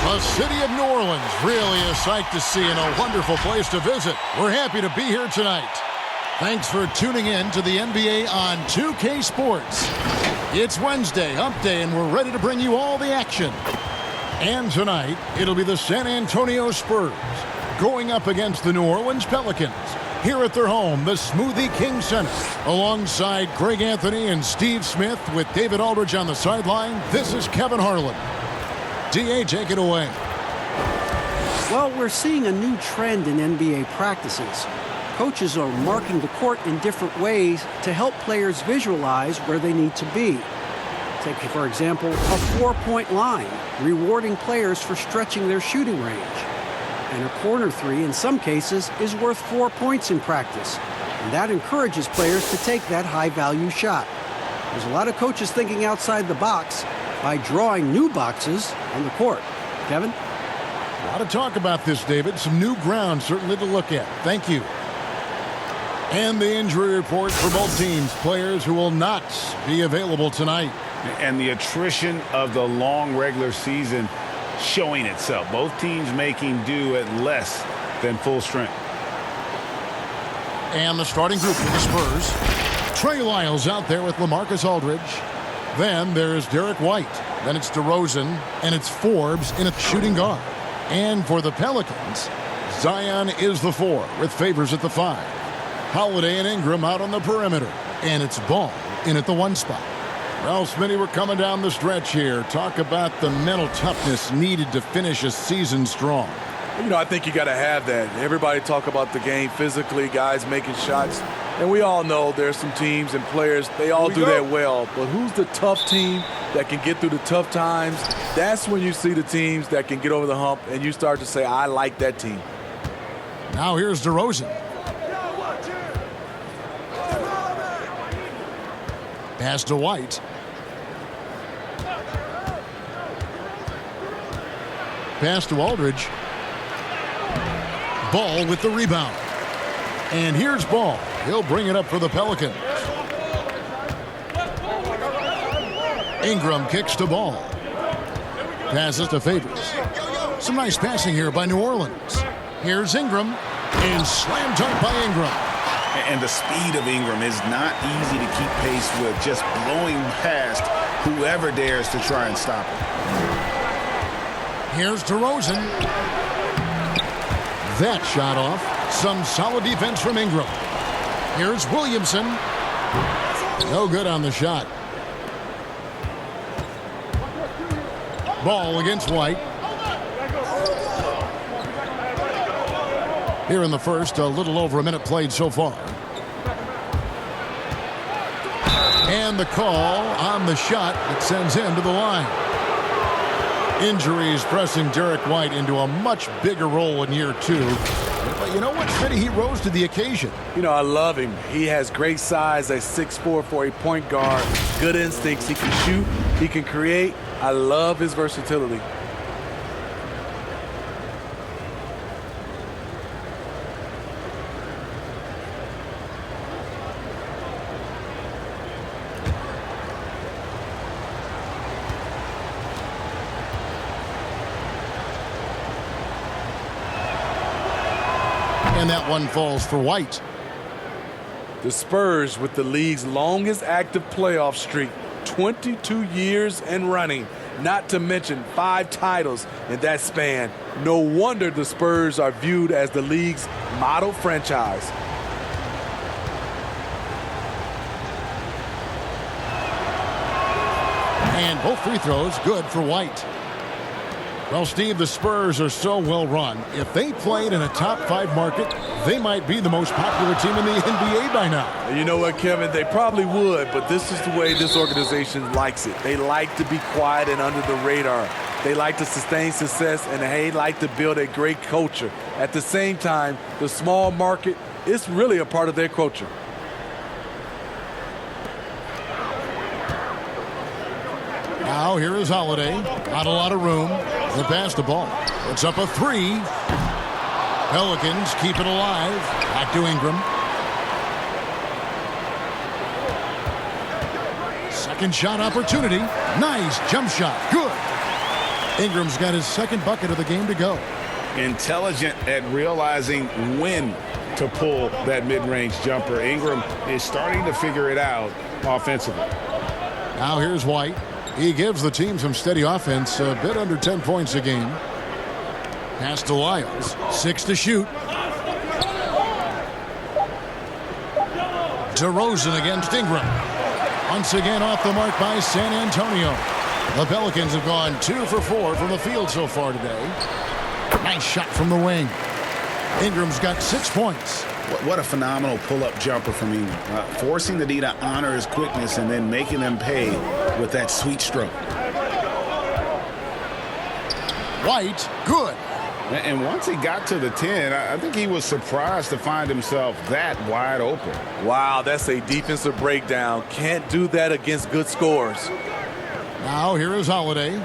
The city of New Orleans, really a sight to see and a wonderful place to visit. We're happy to be here tonight. Thanks for tuning in to the NBA on 2K Sports. It's Wednesday, hump day, and we're ready to bring you all the action. And tonight, it'll be the San Antonio Spurs going up against the New Orleans Pelicans here at their home, the Smoothie King Center. Alongside Greg Anthony and Steve Smith with David Aldridge on the sideline, this is Kevin Harlan. D.A., take it away. Well, we're seeing a new trend in NBA practices. Coaches are marking the court in different ways to help players visualize where they need to be. Take, for example, a four-point line, rewarding players for stretching their shooting range. And a corner three, in some cases, is worth 4 points in practice. And that encourages players to take that high-value shot. There's a lot of coaches thinking outside the box by drawing new boxes on the court. Kevin? A lot of talk about this, David. Some new ground certainly to look at. Thank you. And the injury report for both teams. Players who will not be available tonight. And the attrition of the long regular season showing itself. Both teams making do at less than full strength. And the starting group for the Spurs. Trey Lyles out there with LaMarcus Aldridge. Then there's Derek White. Then it's DeRozan. And it's Forbes in a shooting guard. And for the Pelicans, Zion is the 4 with Favors at the 5. Holiday and Ingram out on the perimeter. And it's Ball in at the 1 spot. Well, Smitty, we're coming down the stretch here. Talk about the mental toughness needed to finish a season strong. You know, I think you got to have that. Everybody talk about the game physically, guys making shots. And we all know there's some teams and players, they all do that well. But who's the tough team that can get through the tough times? That's when you see the teams that can get over the hump and you start to say, I like that team. Now here's DeRozan. Pass to White. Pass to Aldridge. Ball with the rebound. And here's Ball. He'll bring it up for the Pelicans. Ingram kicks to Ball. Passes to Favors. Some nice passing here by New Orleans. Here's Ingram. And slam dunk by Ingram. And the speed of Ingram is not easy to keep pace with, just blowing past whoever dares to try and stop him. Here's DeRozan. That shot off. Some solid defense from Ingram. Here's Williamson. No good on the shot. Ball against White. Here in the first, a little over a minute played so far. And the call on the shot that sends him to the line. Injuries pressing Derek White into a much bigger role in year 2. But you know what, Fitty? He rose to the occasion. You know, I love him. He has great size at 6'4" for a point guard. Good instincts. He can shoot. He can create. I love his versatility. And that one falls for White. The Spurs with the league's longest active playoff streak, 22 years and running, not to mention 5 titles in that span. No wonder the Spurs are viewed as the league's model franchise. And both free throws good for White. Well, Steve, the Spurs are so well run. If they played in a top 5 market, they might be the most popular team in the NBA by now. You know what, Kevin? They probably would, but this is the way this organization likes it. They like to be quiet and under the radar. They like to sustain success, and they like to build a great culture. At the same time, the small market is really a part of their culture. Now here is Holiday. Not a lot of room. The pass to Ball. It's up a 3. Pelicans keep it alive. Back to Ingram. Second shot opportunity. Nice jump shot. Good. Ingram's got his second bucket of the game to go. Intelligent at realizing when to pull that mid-range jumper. Ingram is starting to figure it out offensively. Now here's White. He gives the team some steady offense, a bit under 10 points a game. Pass to Lyles. 6 to shoot. DeRozan against Ingram. Once again off the mark by San Antonio. The Pelicans have gone 2 for 4 from the field so far today. Nice shot from the wing. Ingram's got 6 points. What a phenomenal pull-up jumper from Ingram. Forcing the D to honor his quickness and then making them pay with that sweet stroke. White, good. And once he got to the 10, I think he was surprised to find himself that wide open. Wow, that's a defensive breakdown. Can't do that against good scores. Now here is Holiday.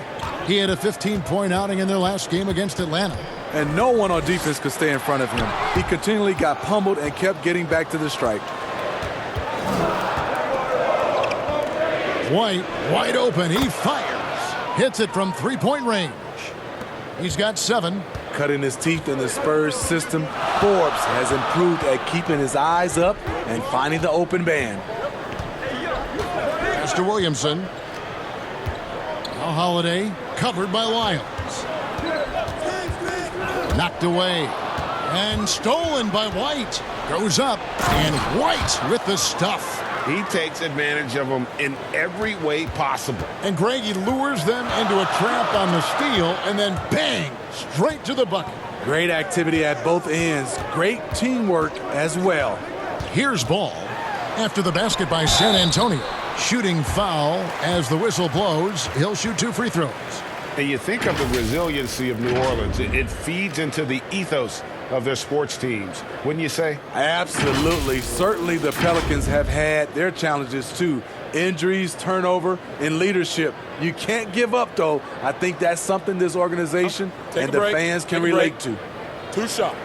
He had a 15-point outing in their last game against Atlanta. And no one on defense could stay in front of him. He continually got pummeled and kept getting back to the stripe. White, wide open. He fires. Hits it from three-point range. He's got 7. Cutting his teeth in the Spurs system, Forbes has improved at keeping his eyes up and finding the open man. Pass to Williamson. Now Holiday, covered by Lyles. Knocked away. And stolen by White. Goes up. And White with the stuff. He takes advantage of them in every way possible. And Greg, he lures them into a trap on the steal, and then bang, straight to the bucket. Great activity at both ends. Great teamwork as well. Here's ball after the basket by San Antonio. Shooting foul as the whistle blows. He'll shoot 2 free throws. And you think of the resiliency of New Orleans. It feeds into the ethos of their sports teams, wouldn't you say? Absolutely. Certainly the Pelicans have had their challenges too. Injuries, turnover, and leadership. You can't give up, though. I think that's something this organization and the fans can relate to. 2 shots.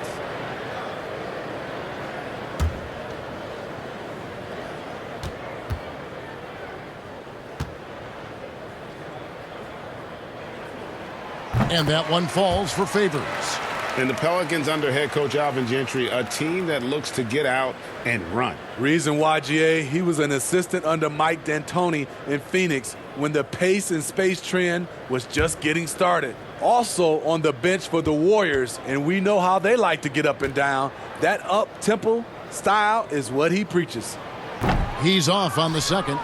And that one falls for Favors. And the Pelicans under head coach Alvin Gentry, a team that looks to get out and run. Reason why, GA, he was an assistant under Mike D'Antoni in Phoenix when the pace and space trend was just getting started. Also on the bench for the Warriors, and we know how they like to get up and down. That up-tempo style is what he preaches. He's off on the second.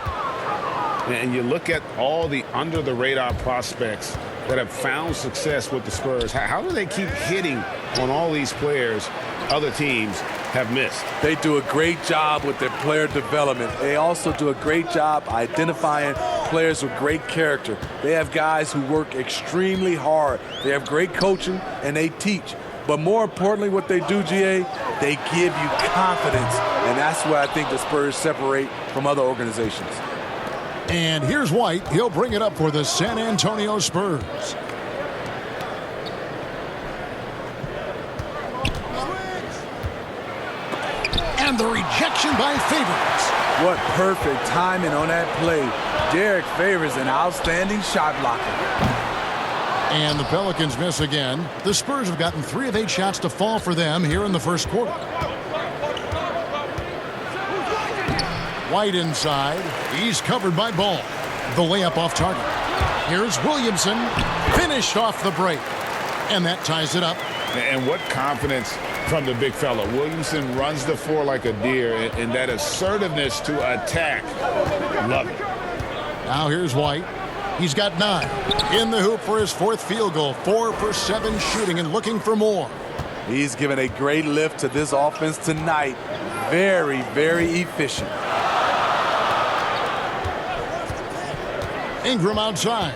And you look at all the under-the-radar prospects that have found success with the Spurs. How do they keep hitting on all these players other teams have missed? They do a great job with their player development. They also do a great job identifying players with great character. They have guys who work extremely hard. They have great coaching, and they teach. But more importantly, what they do, GA, they give you confidence. And that's where I think the Spurs separate from other organizations. And here's White. He'll bring it up for the San Antonio Spurs. And the rejection by Favors. What perfect timing on that play. Derek Favors, an outstanding shot blocker. And the Pelicans miss again. The Spurs have gotten 3 of 8 shots to fall for them here in the first quarter. White inside. He's covered by Ball. The layup off target. Here's Williamson. Finished off the break. And that ties it up. And what confidence from the big fella. Williamson runs the floor like a deer, and that assertiveness to attack. Love it. Now here's White. He's got 9. In the hoop for his 4th field goal. 4 for 7 shooting and looking for more. He's given a great lift to this offense tonight. Very, very efficient. Ingram outside.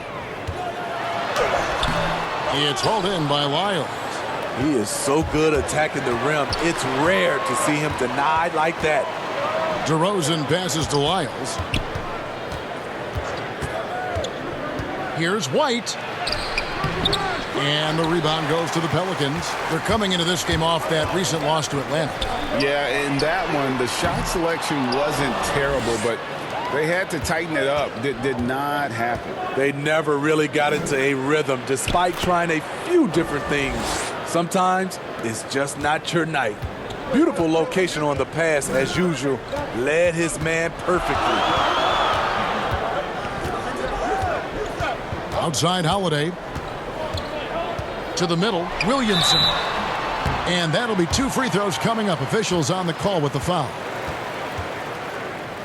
It's hauled in by Lyles. He is so good attacking the rim. It's rare to see him denied like that. DeRozan passes to Lyles. Here's White. And the rebound goes to the Pelicans. They're coming into this game off that recent loss to Atlanta. Yeah, in that one, the shot selection wasn't terrible, but They had to tighten it up. Did not happen. They never really got into a rhythm despite trying a few different things. Sometimes it's just not your night. Beautiful location on the pass as usual. Led his man perfectly. Outside Holiday. To the middle, Williamson. And that'll be 2 free throws coming up. Officials on the call with the foul.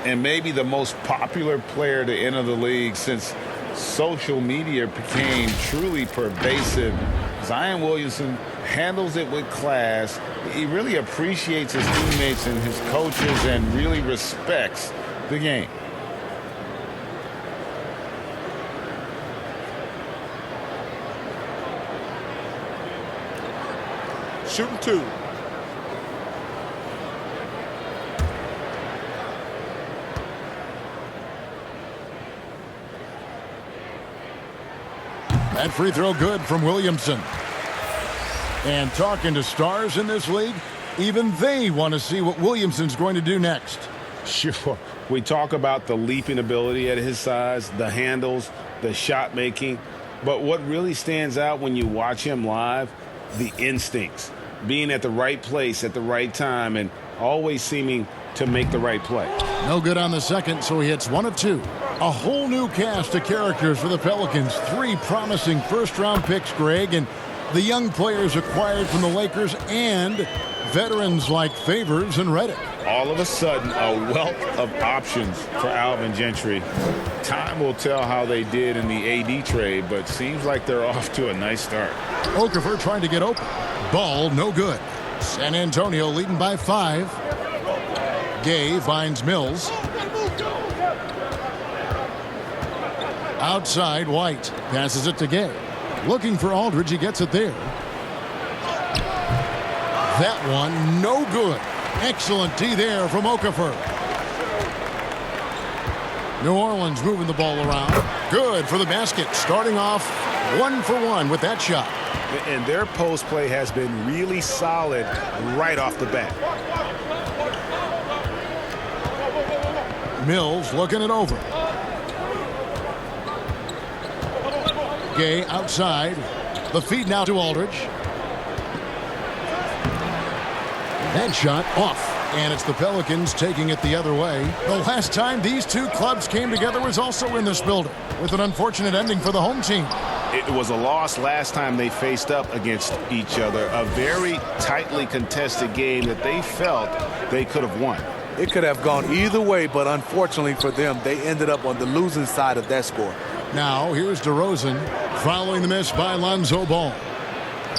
And maybe the most popular player to enter the league since social media became truly pervasive. Zion Williamson handles it with class. He really appreciates his teammates and his coaches and really respects the game. Shooting 2. That free throw good from Williamson. And talking to stars in this league, even they want to see what Williamson's going to do next. Sure. We talk about the leaping ability at his size, the handles, the shot making. But what really stands out when you watch him live, the instincts. Being at the right place at the right time and always seeming to make the right play. No good on the second, so he hits 1 of 2. A whole new cast of characters for the Pelicans. 3 promising first-round picks, Greg, and the young players acquired from the Lakers and veterans like Favors and Redick. All of a sudden, a wealth of options for Alvin Gentry. Time will tell how they did in the AD trade, but seems like they're off to a nice start. Okafor trying to get open. Ball, no good. San Antonio leading by 5. Gay finds Mills. Outside, White passes it to Gay. Looking for Aldridge, he gets it there. That one, no good. Excellent D there from Okafor. New Orleans moving the ball around. Good for the basket. Starting off 1 for 1 with that shot. And their post play has been really solid right off the bat. Mills looking it over. Gay outside. The feed now to Aldridge. That shot off. And it's the Pelicans taking it the other way. The last time these two clubs came together was also in this building, with an unfortunate ending for the home team. It was a loss last time they faced up against each other. A very tightly contested game that they felt they could have won. It could have gone either way, but unfortunately for them, they ended up on the losing side of that score. Now here's DeRozan following the miss by Lonzo Ball.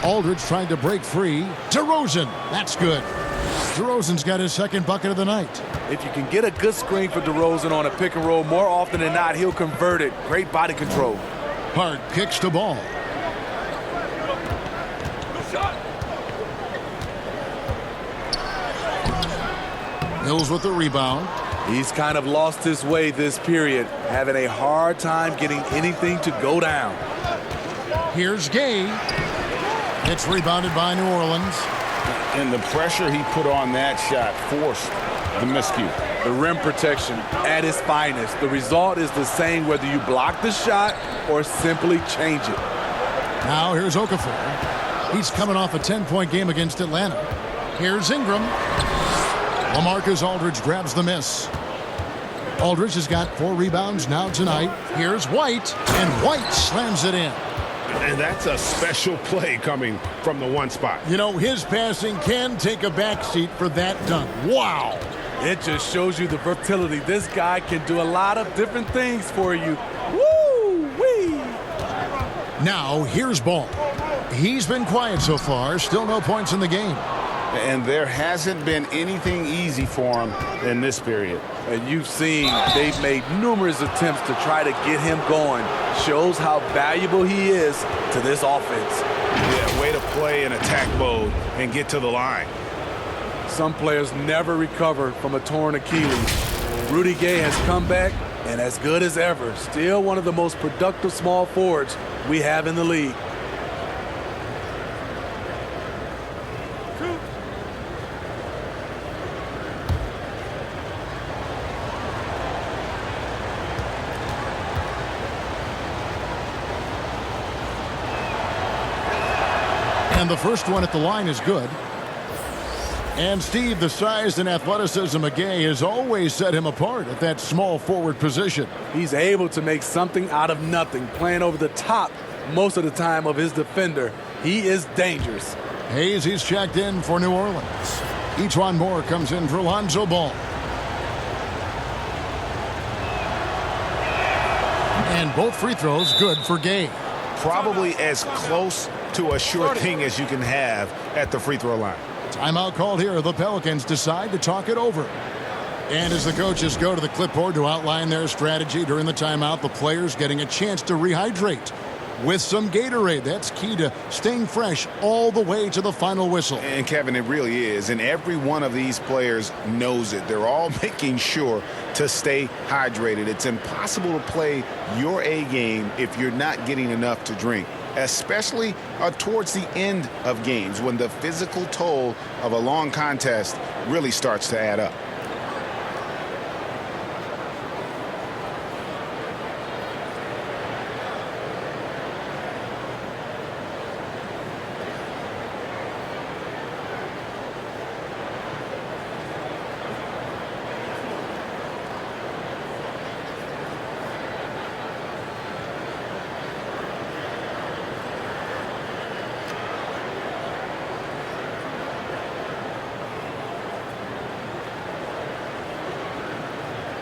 Aldridge trying to break free. DeRozan, that's good. DeRozan's got his second bucket of the night. If you can get a good screen for DeRozan on a pick and roll, more often than not, he'll convert it. Great body control. Hart kicks the ball. Mills with the rebound. He's kind of lost his way this period, having a hard time getting anything to go down. Here's Gay. It's rebounded by New Orleans. And the pressure he put on that shot forced the miscue. The rim protection at its finest. The result is the same whether you block the shot or simply change it. Now here's Okafor. He's coming off a 10-point game against Atlanta. Here's Ingram. LaMarcus Aldridge grabs the miss. Aldridge has got 4 rebounds now tonight. Here's White, and White slams it in. And that's a special play coming from the one spot. You know, his passing can take a backseat for that dunk. Wow. It just shows you the versatility. This guy can do a lot of different things for you. Woo-wee! Now, here's Ball. He's been quiet so far. Still no points in the game. And there hasn't been anything easy for him in this period. And you've seen they've made numerous attempts to try to get him going. Shows how valuable he is to this offense. Yeah, way to play in attack mode and get to the line. Some players never recover from a torn Achilles. Rudy Gay has come back and as good as ever. Still one of the most productive small forwards we have in the league. And the first one at the line is good. And, Steve, the size and athleticism of Gay has always set him apart at that small forward position. He's able to make something out of nothing, playing over the top most of the time of his defender. He is dangerous. Hayes, he's checked in for New Orleans. Etuan Moore comes in for Lonzo Ball. And both free throws good for Gay. Probably as close to a sure thing as you can have at the free throw line. Timeout called here. The Pelicans decide to talk it over. And as the coaches go to the clipboard to outline their strategy during the timeout, the players getting a chance to rehydrate with some Gatorade. That's key to staying fresh all the way to the final whistle. And, Kevin, it really is. And every one of these players knows it. They're all making sure to stay hydrated. It's impossible to play your A game if you're not getting enough to drink, especially towards the end of games when the physical toll of a long contest really starts to add up.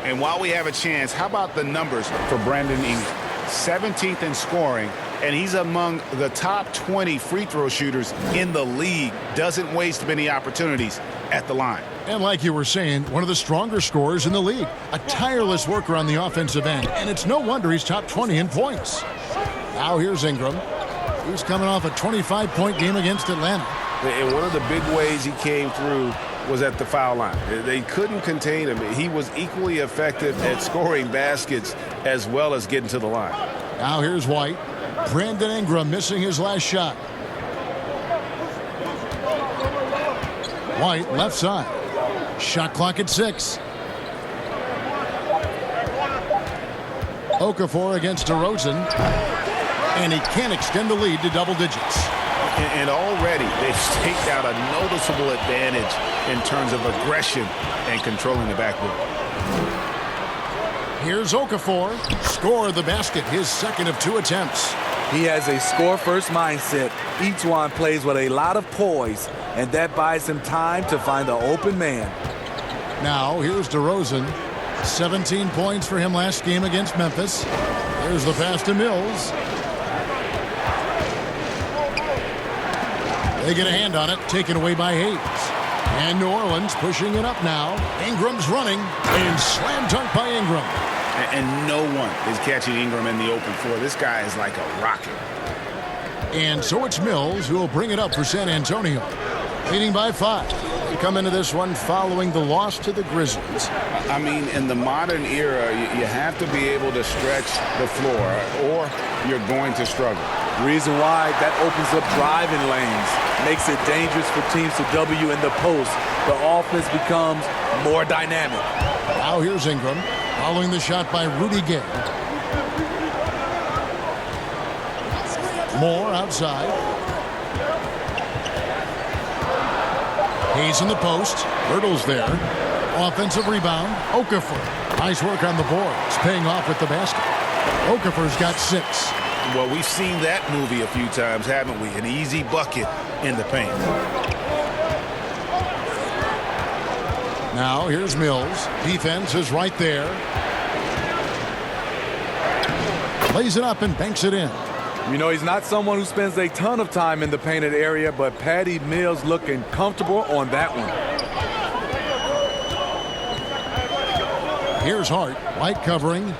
And while we have a chance, how about the numbers for Brandon Ingram? 17th in scoring, and he's among the top 20 free throw shooters in the league. Doesn't waste many opportunities at the line. And like you were saying, one of the stronger scorers in the league. A tireless worker on the offensive end, and it's no wonder he's top 20 in points. Now here's Ingram. He's coming off a 25-point game against Atlanta. And one of the big ways he came through was at the foul line. They couldn't contain him. He was equally effective at scoring baskets as well as getting to the line. Now here's White. Brandon Ingram missing his last shot. White left side. Shot clock at 6. Okafor against DeRozan. And he can't extend the lead to double digits. And already they've staked out a noticeable advantage in terms of aggression and controlling the backboard. Here's Okafor. Score the basket, his second of 2 attempts. He has a score-first mindset. Etuan plays with a lot of poise, and that buys him time to find an open man. Now here's DeRozan. 17 points for him last game against Memphis. There's the pass to Mills. They get a hand on it, taken away by Hayes. And New Orleans pushing it up now. Ingram's running, and slam dunk by Ingram. And no one is catching Ingram in the open floor. This guy is like a rocket. And so it's Mills who will bring it up for San Antonio. Leading by 5. They come into this one following the loss to the Grizzlies. I mean, in the modern era, you have to be able to stretch the floor or you're going to struggle. Reason why that opens up driving lanes, makes it dangerous for teams to W in the post. The offense becomes more dynamic. Now here's Ingram, following the shot by Rudy Gay. Moore outside. Hayes in the post. Hurdles there. Offensive rebound. Okafor. Nice work on the boards, paying off with the basket. Okafor's got 6. Well, we've seen that movie a few times, haven't we? An easy bucket in the paint. Now here's Mills. Defense is right there. Lays it up and banks it in. You know, he's not someone who spends a ton of time in the painted area, but Patty Mills looking comfortable on that one. Here's Hart. White covering.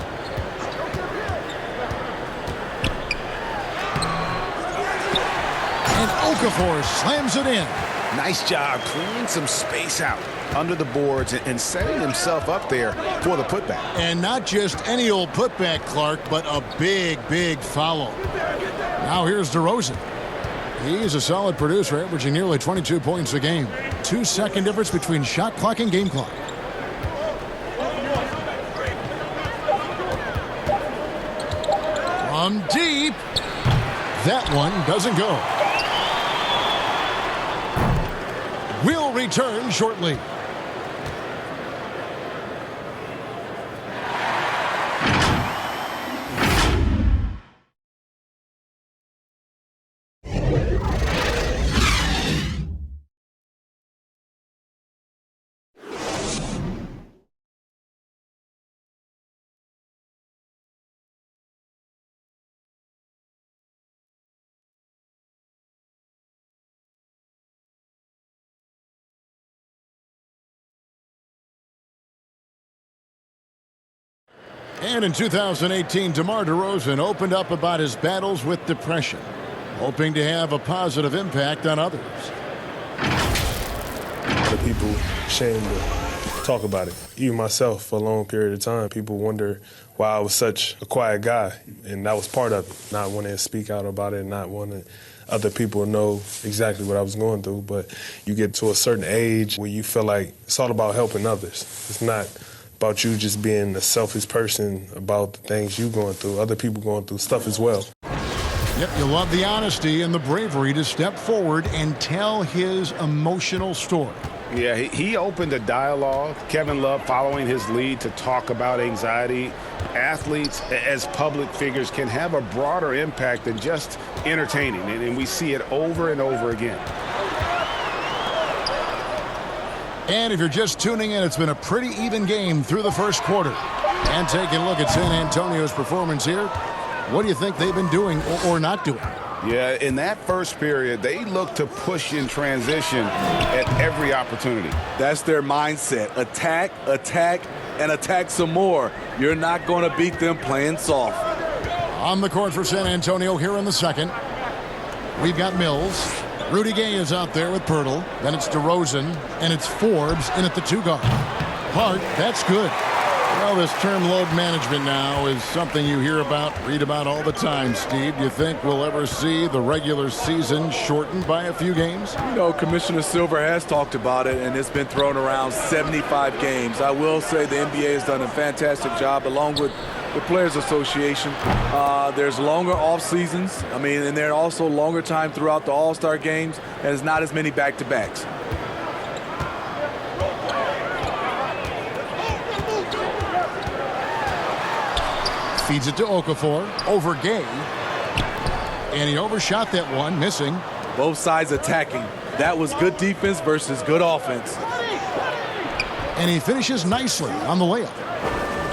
And Okafor slams it in. Nice job clearing some space out under the boards and setting himself up there for the putback. And not just any old putback, Clark, but a big, big follow. Now here's DeRozan. He is a solid producer, averaging nearly 22 points a game. 2-second difference between shot clock and game clock. From deep. That one doesn't go. We'll return shortly. And in 2018, DeMar DeRozan opened up about his battles with depression, hoping to have a positive impact on others. A lot of people ashamed to talk about it. Even myself, for a long period of time, people wonder why I was such a quiet guy. And that was part of it, not wanting to speak out about it, not wanting other people to know exactly what I was going through. But you get to a certain age where you feel like it's all about helping others. It's not about you just being a selfish person about the things you're going through. Other people going through stuff as well. Yep, you love the honesty and the bravery to step forward and tell his emotional story. Yeah, he opened a dialogue. Kevin Love following his lead to talk about anxiety. Athletes as public figures can have a broader impact than just entertaining, and we see it over and over again. And if you're just tuning in, it's been a pretty even game through the first quarter. And taking a look at San Antonio's performance here, what do you think they've been doing or not doing? Yeah, in that first period, they looked to push in transition at every opportunity. That's their mindset. Attack, attack, and attack some more. You're not going to beat them playing soft. On the court for San Antonio here in the second. We've got Mills. Rudy Gay is out there with Pirtle. Then it's DeRozan, and it's Forbes in at the 2 guard. Hart, that's good. Well, this term load management now is something you hear about, read about all the time, Steve. Do you think we'll ever see the regular season shortened by a few games? You know, Commissioner Silver has talked about it, and it's been thrown around 75 games. I will say the NBA has done a fantastic job, along with the Players Association. There's longer off seasons. I mean, and there are also longer time throughout the All-Star games, and it's not as many back-to-backs. Feeds it to Okafor, over Gay. And he overshot that one, missing. Both sides attacking. That was good defense versus good offense. And he finishes nicely on the layup.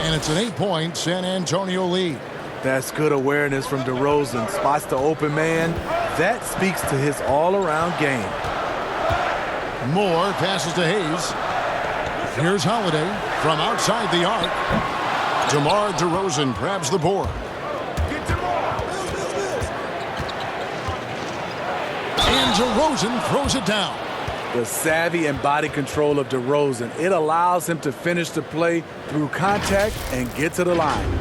And it's an 8-point San Antonio lead. That's good awareness from DeRozan. Spots the open man. That speaks to his all-around game. Moore passes to Hayes. Here's Holiday from outside the arc. DeMar DeRozan grabs the board. And DeRozan throws it down. The savvy and body control of DeRozan. It allows him to finish the play through contact and get to the line.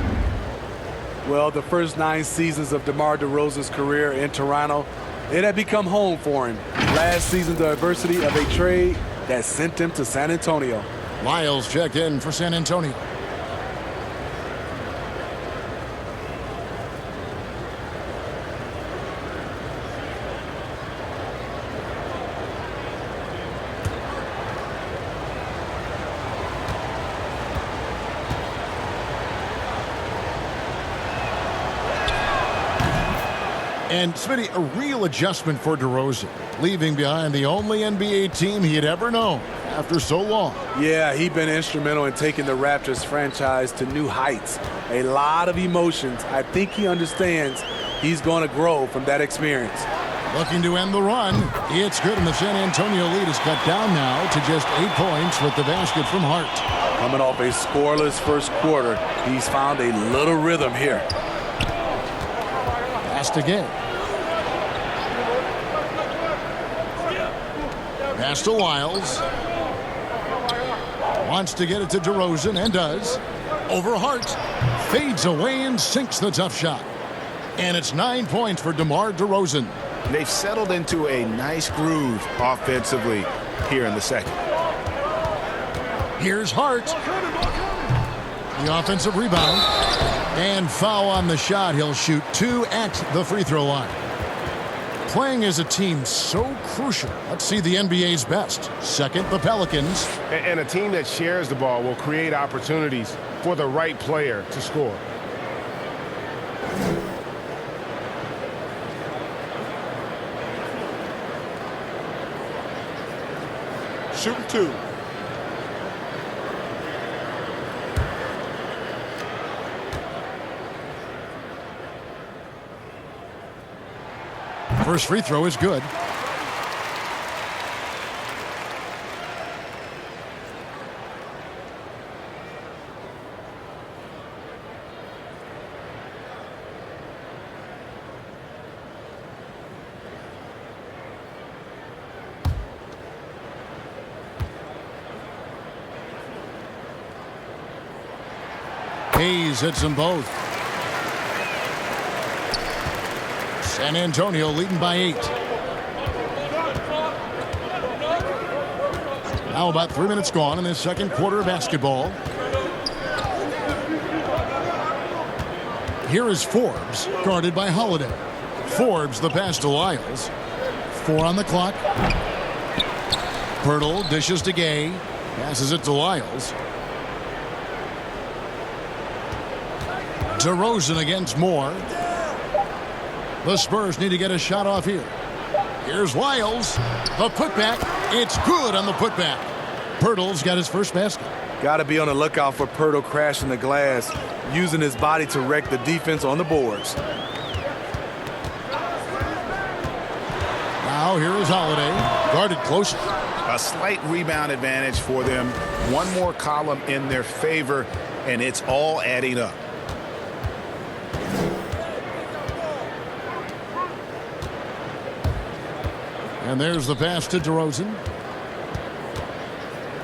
Well, the first 9 seasons of DeMar DeRozan's career in Toronto, it had become home for him. Last season, the adversity of a trade that sent him to San Antonio. Lyles check in for San Antonio. And, Smitty, a real adjustment for DeRozan, leaving behind the only NBA team he had ever known after so long. Yeah, he's been instrumental in taking the Raptors franchise to new heights. A lot of emotions. I think he understands he's going to grow from that experience. Looking to end the run. It's good, and the San Antonio lead is cut down now to just 8 points with the basket from Hart. Coming off a scoreless first quarter, he's found a little rhythm here. Pass to Gay. Pass to Lyles. Wants to get it to DeRozan, and does. Over Hart. Fades away and sinks the tough shot. And it's 9 points for DeMar DeRozan. They've settled into a nice groove offensively here in the second. Here's Hart. The offensive rebound. And foul on the shot. He'll shoot 2 at the free throw line. Playing as a team so crucial. Let's see the NBA's best. Second, the Pelicans. And a team that shares the ball will create opportunities for the right player to score. Shooting two. First free throw is good. Hayes hits them both. San Antonio leading by 8. Now about 3 minutes gone in the second quarter of basketball. Here is Forbes, guarded by Holiday. Forbes, the pass to Lyles. 4 on the clock. Pirtle dishes to Gay. Passes it to Lyles. DeRozan against Moore. The Spurs need to get a shot off here. Here's Lyles. The putback. It's good on the putback. Pirtle's got his first basket. Got to be on the lookout for Pirtle crashing the glass, using his body to wreck the defense on the boards. Now here is Holiday. Guarded closely. A slight rebound advantage for them. One more column in their favor, and it's all adding up. And there's the pass to DeRozan.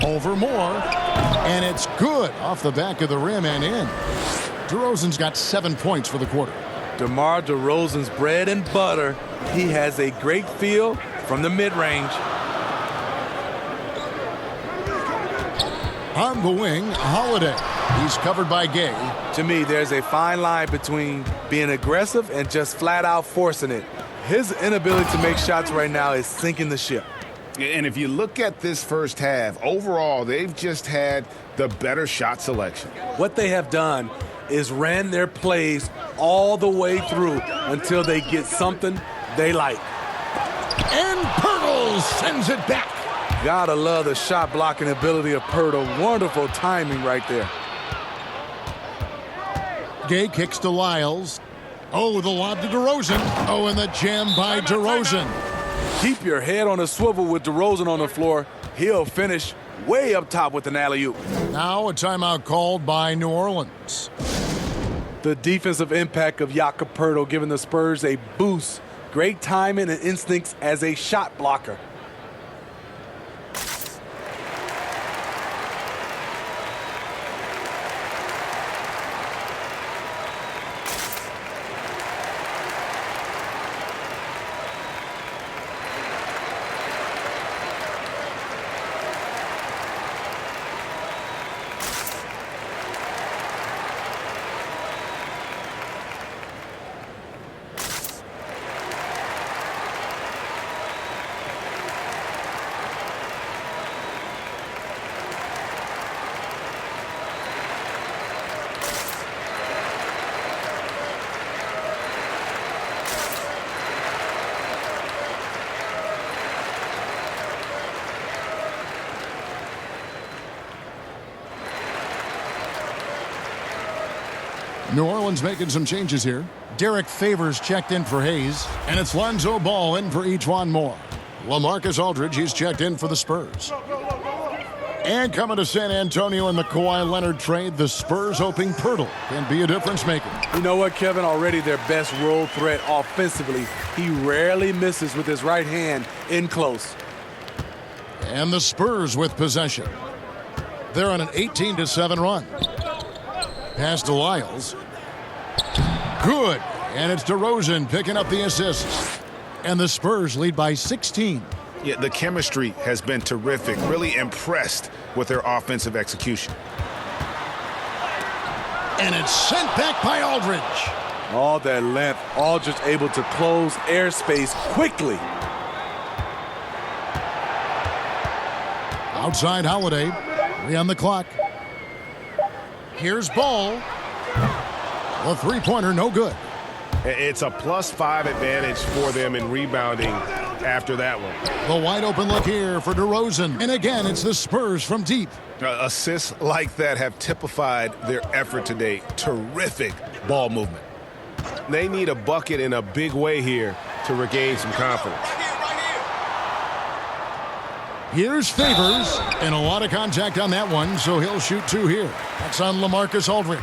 Over Moore. And it's good off the back of the rim and in. DeRozan's got 7 points for the quarter. DeMar DeRozan's bread and butter. He has a great feel from the mid-range. On the wing, Holiday. He's covered by Gay. To me, there's a fine line between being aggressive and just flat out forcing it. His inability to make shots right now is sinking the ship. And if you look at this first half, overall, they've just had the better shot selection. What they have done is ran their plays all the way through until they get something they like. And Pirtle sends it back. Gotta love the shot blocking ability of Pirtle. Wonderful timing right there. Gay kicks to Lyles. Oh, the lob to DeRozan. Oh, and the jam by DeRozan. Keep your head on a swivel with DeRozan on the floor. He'll finish way up top with an alley-oop. Now a timeout called by New Orleans. The defensive impact of Jakob Pirtle giving the Spurs a boost. Great timing and instincts as a shot blocker. New Orleans making some changes here. Derek Favors checked in for Hayes, and it's Lonzo Ball in for Ejuan Moore. LaMarcus Aldridge, he's checked in for the Spurs. And coming to San Antonio in the Kawhi Leonard trade, the Spurs hoping Pirtle can be a difference maker. You know what, Kevin? Already their best road threat offensively. He rarely misses with his right hand in close. And the Spurs with possession. They're on an 18-7 run. Pass to Lyles. Good. And it's DeRozan picking up the assist. And the Spurs lead by 16. Yeah, the chemistry has been terrific. Really impressed with their offensive execution. And it's sent back by Aldridge. All that length, all just able to close airspace quickly. Outside Holiday, 3 on the clock. Here's Ball. The three-pointer, no good. It's a +5 advantage for them in rebounding after that one. The wide-open look here for DeRozan. And again, it's the Spurs from deep. Assists like that have typified their effort today. Terrific ball movement. They need a bucket in a big way here to regain some confidence. Here's Favors, and a lot of contact on that one, so he'll shoot 2 here. That's on LaMarcus Aldridge.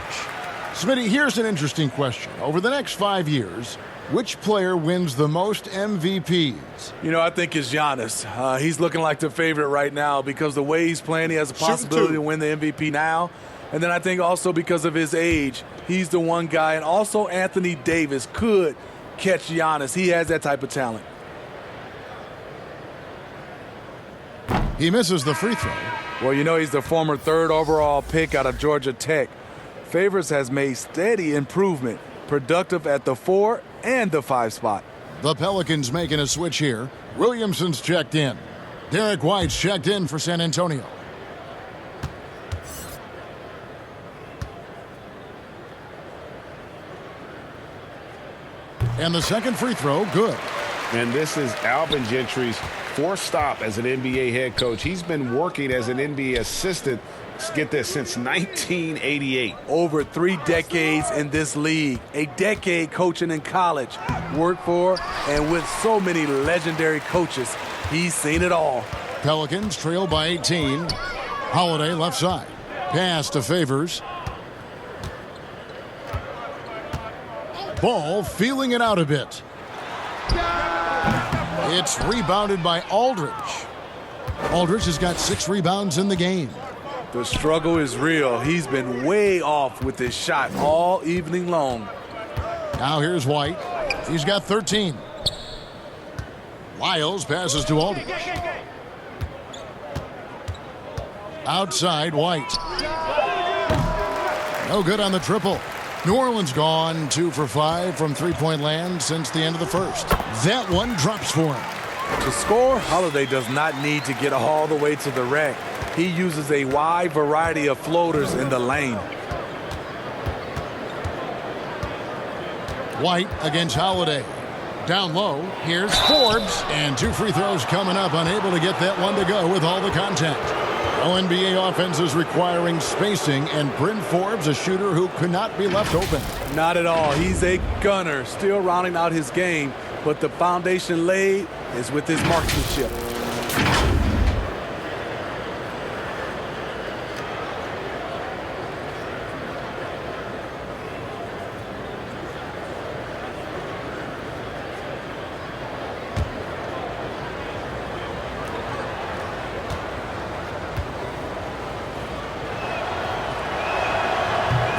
Smitty, here's an interesting question. Over the next 5 years, which player wins the most MVPs? You know, I think it's Giannis. He's looking like the favorite right now because the way he's playing, he has a possibility to win the MVP now. And then I think also because of his age, he's the one guy. And also Anthony Davis could catch Giannis. He has that type of talent. He misses the free throw. Well, you know, he's the former 3rd overall pick out of Georgia Tech. Favors has made steady improvement, productive at the 4 and the 5 spot. The Pelicans making a switch here. Williamson's checked in. Derek White's checked in for San Antonio. And the second free throw, good. And this is Alvin Gentry's 4th stop as an NBA head coach. He's been working as an NBA assistant, get this, since 1988. Over 3 decades in this league. A decade coaching in college. Worked for and with so many legendary coaches. He's seen it all. Pelicans trail by 18. Holiday left side. Pass to Favors. Ball feeling it out a bit. It's rebounded by Aldridge. Aldridge has got 6 rebounds in the game. The struggle is real. He's been way off with his shot all evening long. Now here's White. He's got 13. Lyles passes to Aldridge. Outside White. No good on the triple. New Orleans gone 2 for 5 from three-point land since the end of the first. That one drops for him. To score, Holiday does not need to get all the way to the rack. He uses a wide variety of floaters in the lane. White against Holiday. Down low, here's Forbes. And 2 free throws coming up, unable to get that one to go with all the contact. NBA offenses requiring spacing, and Bryn Forbes, a shooter who could not be left open. Not at all. He's a gunner, still rounding out his game, but the foundation laid is with his marksmanship.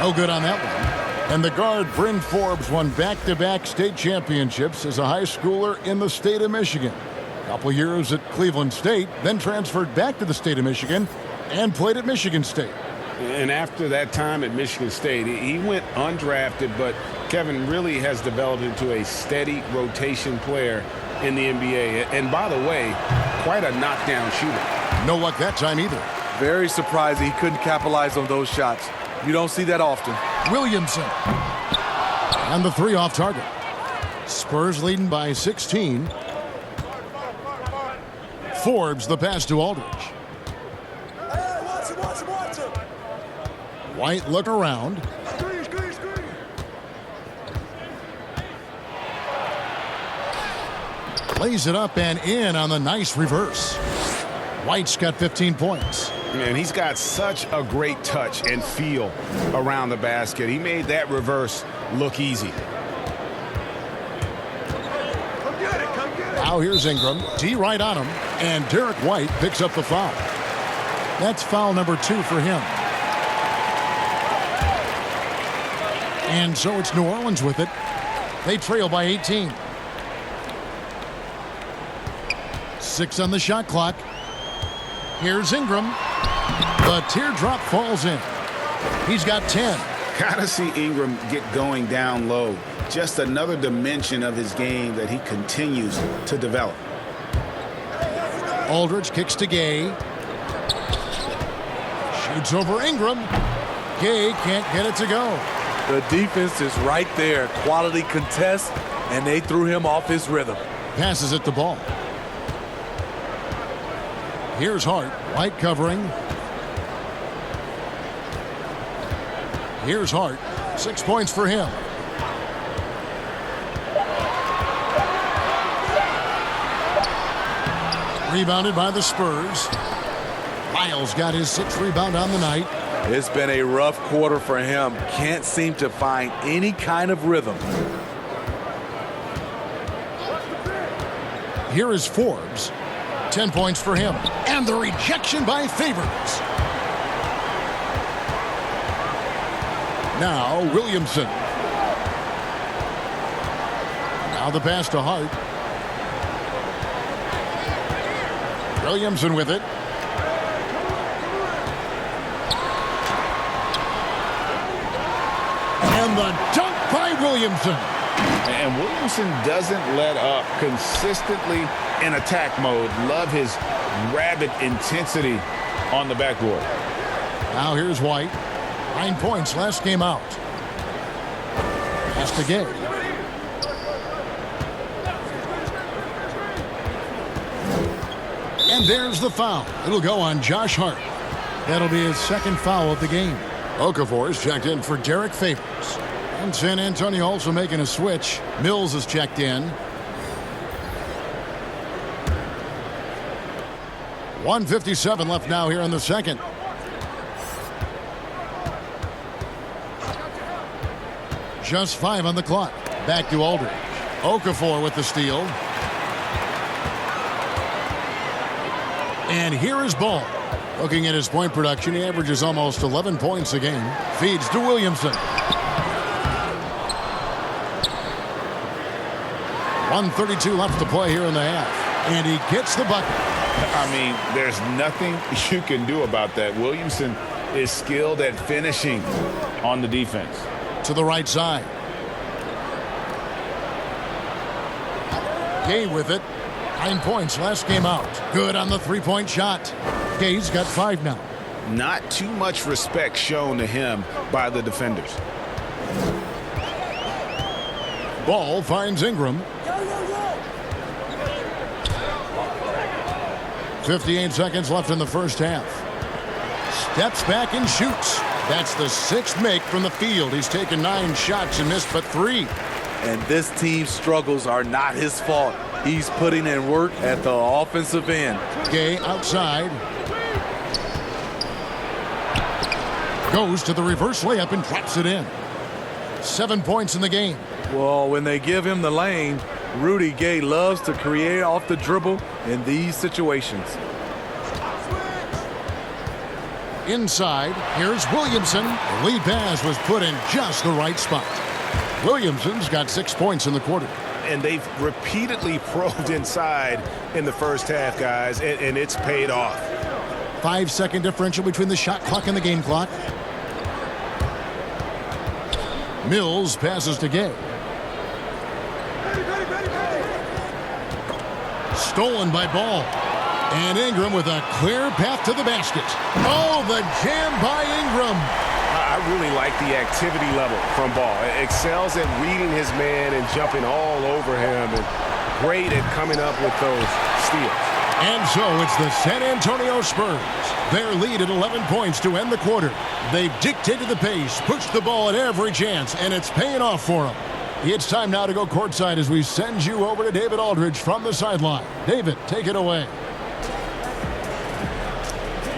No good on that one. And the guard, Bryn Forbes, won back-to-back state championships as a high schooler in the state of Michigan. A couple years at Cleveland State, then transferred back to the state of Michigan and played at Michigan State. And after that time at Michigan State, he went undrafted, but Kevin really has developed into a steady rotation player in the NBA. And by the way, quite a knockdown shooter. No luck that time either. Very surprised he couldn't capitalize on those shots. You don't see that often. Williamson. And the 3 off target. Spurs leading by 16. Forbes the pass to Aldridge. White look around. Lays it up and in on the nice reverse. White's got 15 points. Man, he's got such a great touch and feel around the basket. He made that reverse look easy. Now here's Ingram. D right on him. And Derek White picks up the foul. That's foul number 2 for him. And so it's New Orleans with it. They trail by 18. 6 on the shot clock. Here's Ingram. The teardrop falls in. He's got 10. Gotta see Ingram get going down low. just another dimension of his game that he continues to develop. Aldridge kicks to Gay. Shoots over Ingram. Gay can't get it to go. The defense is right there. Quality contest, and they threw him off his rhythm. Passes it to Ball. Here's Hart. White covering. Here's Hart. 6 points for him. Rebounded by the Spurs. Lyles got his 6th rebound on the night. It's been a rough quarter for him. Can't seem to find any kind of rhythm. Here is Forbes. 10 points for him. And the rejection by Favors. Now Williamson. Now the pass to Hart. Williamson with it. And the dunk by Williamson. And Williamson doesn't let up consistently in attack mode. Love his rabid intensity on the backboard. Now here's White. 9 points last game out. Pass to Gay. And there's the foul. It'll go on Josh Hart. That'll be his 2nd foul of the game. Okafor is checked in for Derek Favors. And San Antonio also making a switch. Mills is checked in. 1:57 left now here in the second. Just 5 on the clock. Back to Aldridge. Okafor with the steal. And here is Ball. Looking at his point production, he averages almost 11 points a game. Feeds to Williamson. 1:32 left to play here in the half. And he gets the bucket. I mean, there's nothing you can do about that. Williamson is skilled at finishing on the defense. To the right side. Gay with it. 9 points last game out. Good on the 3-point shot. Gay's got 5 now. Not too much respect shown to him by the defenders. Ball finds Ingram. 58 seconds left in the first half. Steps back and shoots. That's the 6th make from the field. He's taken 9 shots and missed but 3. And this team's struggles are not his fault. He's putting in work at the offensive end. Gay outside. Goes to the reverse layup and drops it in. 7 points in the game. Well, when they give him the lane, Rudy Gay loves to create off the dribble in these situations. Inside, here's Williamson. The lead pass was put in just the right spot. Williamson's got 6 points in the quarter. And they've repeatedly probed inside in the first half, guys, and it's paid off. 5-second differential between the shot clock and the game clock. Mills passes to Gay. Stolen by Ball. And Ingram with a clear path to the basket. Oh, the jam by Ingram. I really like the activity level from Ball. Excels at reading his man and jumping all over him, and great at coming up with those steals. And so it's the San Antonio Spurs. Their lead at 11 points to end the quarter. They've dictated the pace, pushed the ball at every chance, and it's paying off for them. It's time now to go courtside as we send you over to David Aldridge from the sideline. David, take it away.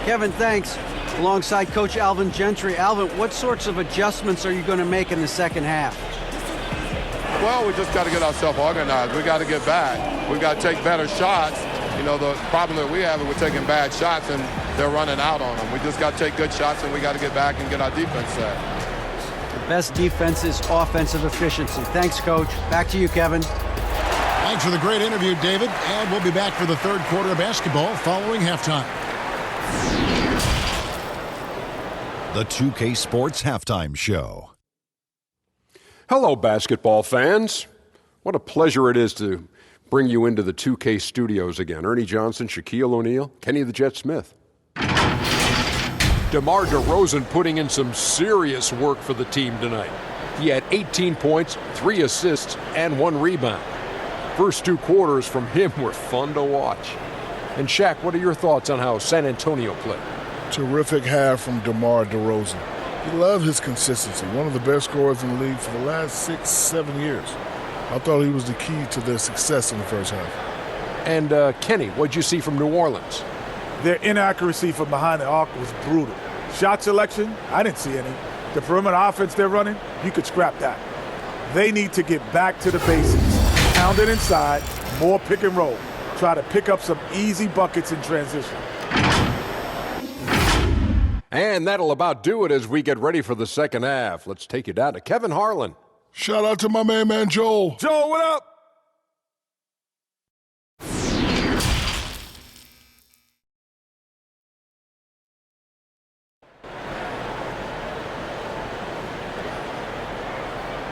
Kevin, thanks. Alongside Coach Alvin Gentry. Alvin, what sorts of adjustments are you going to make in the second half? Well, we just got to get ourselves organized. We got to get back. We got to take better shots. You know, the problem that we have is we're taking bad shots and they're running out on them. We just got to take good shots and we got to get back and get our defense set. The best defense is offensive efficiency. Thanks, Coach. Back to you, Kevin. Thanks for the great interview, David. And we'll be back for the third quarter of basketball following halftime. The 2K Sports Halftime Show. Hello, basketball fans. What a pleasure it is to bring you into the 2K studios again. Ernie Johnson, Shaquille O'Neal, Kenny the Jet Smith. DeMar DeRozan putting in some serious work for the team tonight. He had 18 points, 3 assists, and 1 rebound. First 2 quarters from him were fun to watch. And Shaq, what are your thoughts on how San Antonio played? Terrific half from DeMar DeRozan. He loved his consistency, one of the best scorers in the league for the last 6-7 years. I thought he was the key to their success in the first half. And Kenny, what'd you see from New Orleans? Their inaccuracy from behind the arc was brutal. Shot selection, I didn't see any. The perimeter offense they're running, you could scrap that. They need to get back to the basics. Pound it inside, more pick and roll. Try to pick up some easy buckets in transition. And that'll about do it as we get ready for the second half. Let's take you down to Kevin Harlan. Shout out to my man Joel. Joel, what up?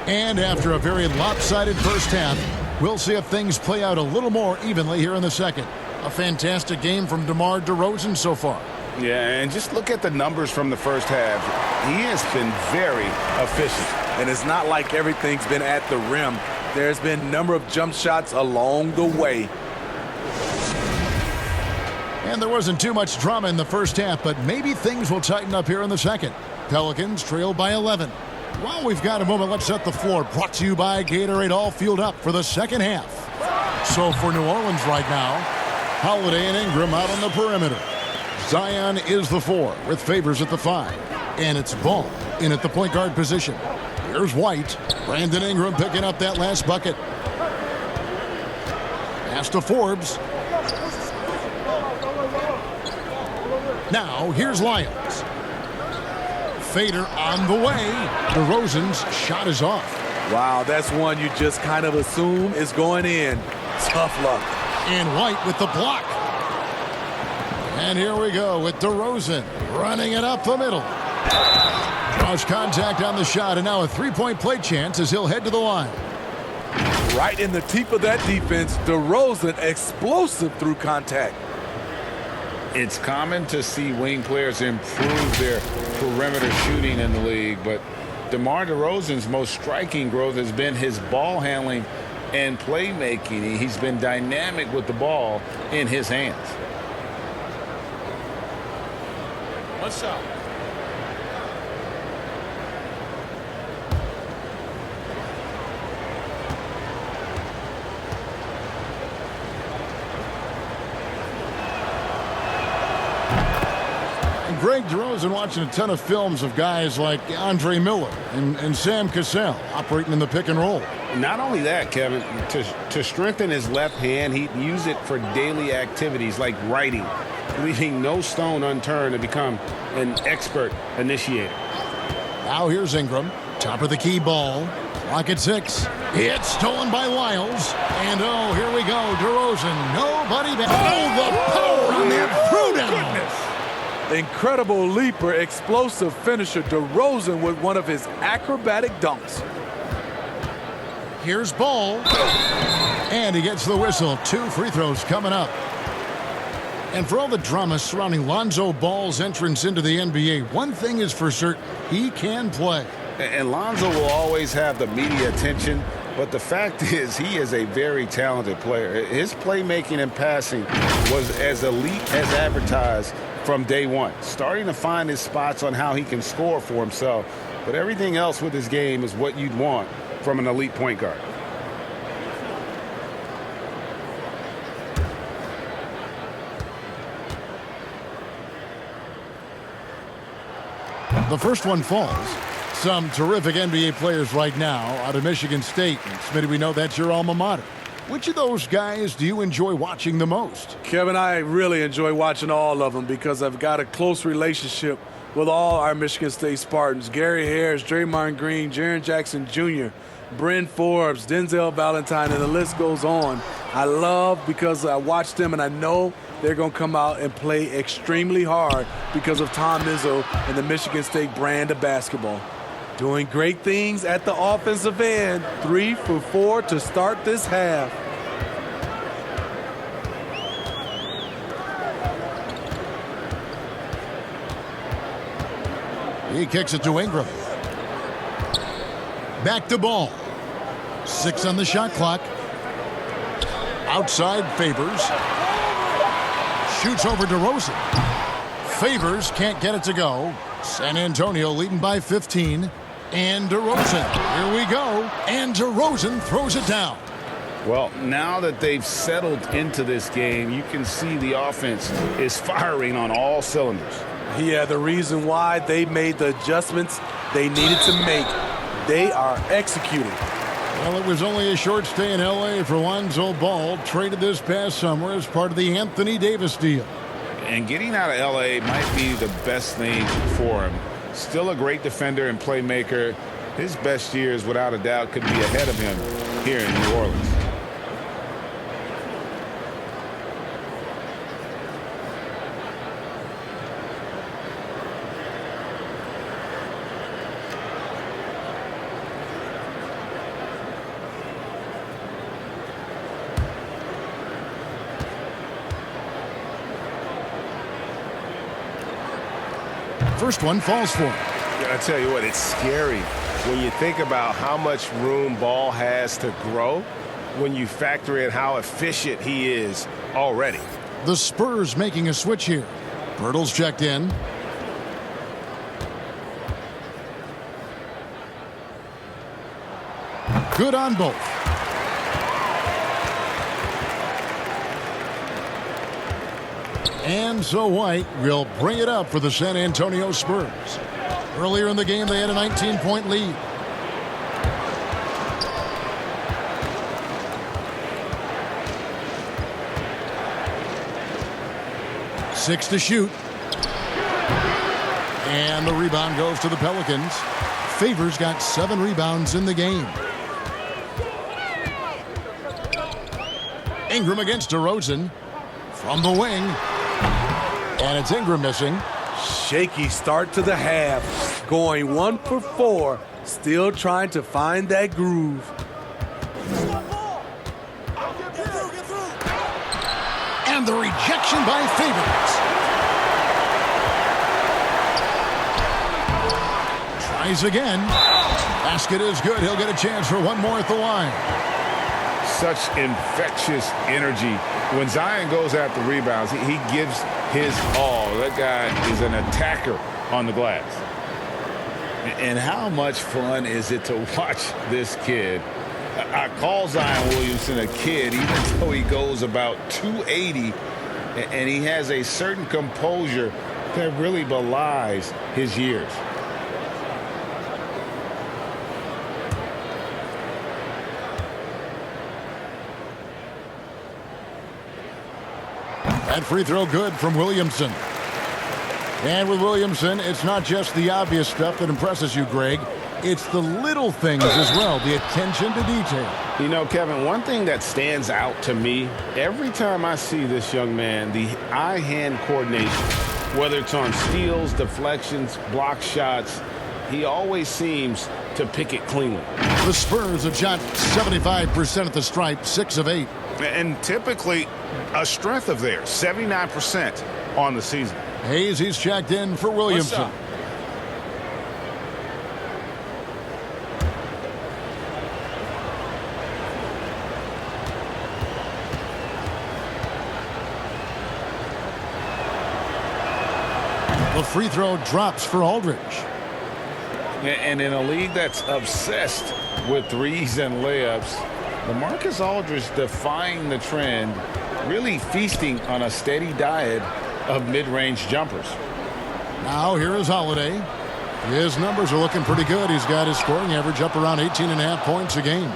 And after a very lopsided first half, we'll see if things play out a little more evenly here in the second. A fantastic game from DeMar DeRozan so far. Yeah, and just look at the numbers from the first half. He has been very efficient. And it's not like everything's been at the rim. There's been a number of jump shots along the way. And there wasn't too much drama in the first half, but maybe things will tighten up here in the second. Pelicans trail by 11. While we've got a moment, let's set the floor. Brought to you by Gatorade, all fueled up for the second half. So for New Orleans right now, Holiday and Ingram out on the perimeter. Zion is the 4 with Favors at the 5. And it's Ball in at the point guard position. Here's White. Brandon Ingram picking up that last bucket. Pass to Forbes. Now here's Lyons. Fader on the way. DeRozan's shot is off. Wow, that's one you just kind of assume is going in. Tough luck. And White with the block. And here we go with DeRozan running it up the middle. Draws contact on the shot, and now a three-point play chance as he'll head to the line. Right in the teeth of that defense, DeRozan explosive through contact. It's common to see wing players improve their perimeter shooting in the league, but DeMar DeRozan's most striking growth has been his ball handling and playmaking. He's been dynamic with the ball in his hands. What's up? Greg DeRozan watching a ton of films of guys like Andre Miller and Sam Cassell operating in the pick and roll. Not only that, Kevin, to strengthen his left hand, he'd use it for daily activities like writing, leaving no stone unturned to become an expert initiator. Now here's Ingram, top of the key ball, clock at 6. It's stolen by Lyles, and oh, here we go, DeRozan, nobody back. Oh, the power on that throwdown. Incredible leaper, explosive finisher, DeRozan with one of his acrobatic dunks. Here's Ball, and he gets the whistle. 2 free throws coming up. And for all the drama surrounding Lonzo Ball's entrance into the NBA, one thing is for certain, he can play. And Lonzo will always have the media attention, but the fact is he is a very talented player. His playmaking and passing was as elite as advertised from day one, starting to find his spots on how he can score for himself. But everything else with his game is what you'd want from an elite point guard. The first one falls. Some terrific NBA players right now out of Michigan State. And Smitty, we know that's your alma mater. Which of those guys do you enjoy watching the most? Kevin, I really enjoy watching all of them because I've got a close relationship with all our Michigan State Spartans. Gary Harris, Draymond Green, Jaren Jackson Jr., Bryn Forbes, Denzel Valentine, and the list goes on. I love because I watch them and I know they're going to come out and play extremely hard because of Tom Izzo and the Michigan State brand of basketball. Doing great things at the offensive end. 3 for 4 to start this half. He kicks it to Ingram. Back to ball. 6 on the shot clock. Outside Favors. Shoots over DeRozan. Favors can't get it to go. San Antonio leading by 15. And DeRozan. Here we go. And DeRozan throws it down. Well, now that they've settled into this game, you can see the offense is firing on all cylinders. Yeah, the reason why they made the adjustments they needed to make. They are executing. Well, it was only a short stay in L.A. for Lonzo Ball, traded this past summer as part of the Anthony Davis deal. And getting out of L.A. might be the best thing for him. Still a great defender and playmaker. His best years, without a doubt, could be ahead of him here in New Orleans. First one falls for him. I tell you what, it's scary when you think about how much room Ball has to grow when you factor in how efficient he is already. The Spurs making a switch here. Bertles checked in. Good on both. And so White will bring it up for the San Antonio Spurs. Earlier in the game, they had a 19-point lead. Six to shoot. And the rebound goes to the Pelicans. Favors got 7 rebounds in the game. Ingram against DeRozan from the wing. And it's Ingram missing. Shaky start to the half. Going 1 for 4. Still trying to find that groove. And the rejection by Favors. Tries again. Basket is good. He'll get a chance for one more at the line. Such infectious energy. When Zion goes after rebounds, he gives his all. That guy is an attacker on the glass. And how much fun is it to watch this kid? I call Zion Williamson a kid, even though he goes about 280, and he has a certain composure that really belies his years. That free throw good from Williamson. And with Williamson, it's not just the obvious stuff that impresses you, Greg. It's the little things as well, the attention to detail. You know, Kevin, one thing that stands out to me, every time I see this young man, the eye-hand coordination, whether it's on steals, deflections, block shots, he always seems to pick it cleanly. The Spurs have shot 75% at the stripe, 6 of 8. And typically a strength of theirs, 79% on the season. Hayes, he's checked in for Williamson. The free throw drops for Aldridge. And in a league that's obsessed with threes and layups, LaMarcus Aldridge defying the trend, really feasting on a steady diet of mid-range jumpers. Now here is Holiday. His numbers are looking pretty good. He's got his scoring average up around 18.5 points a game.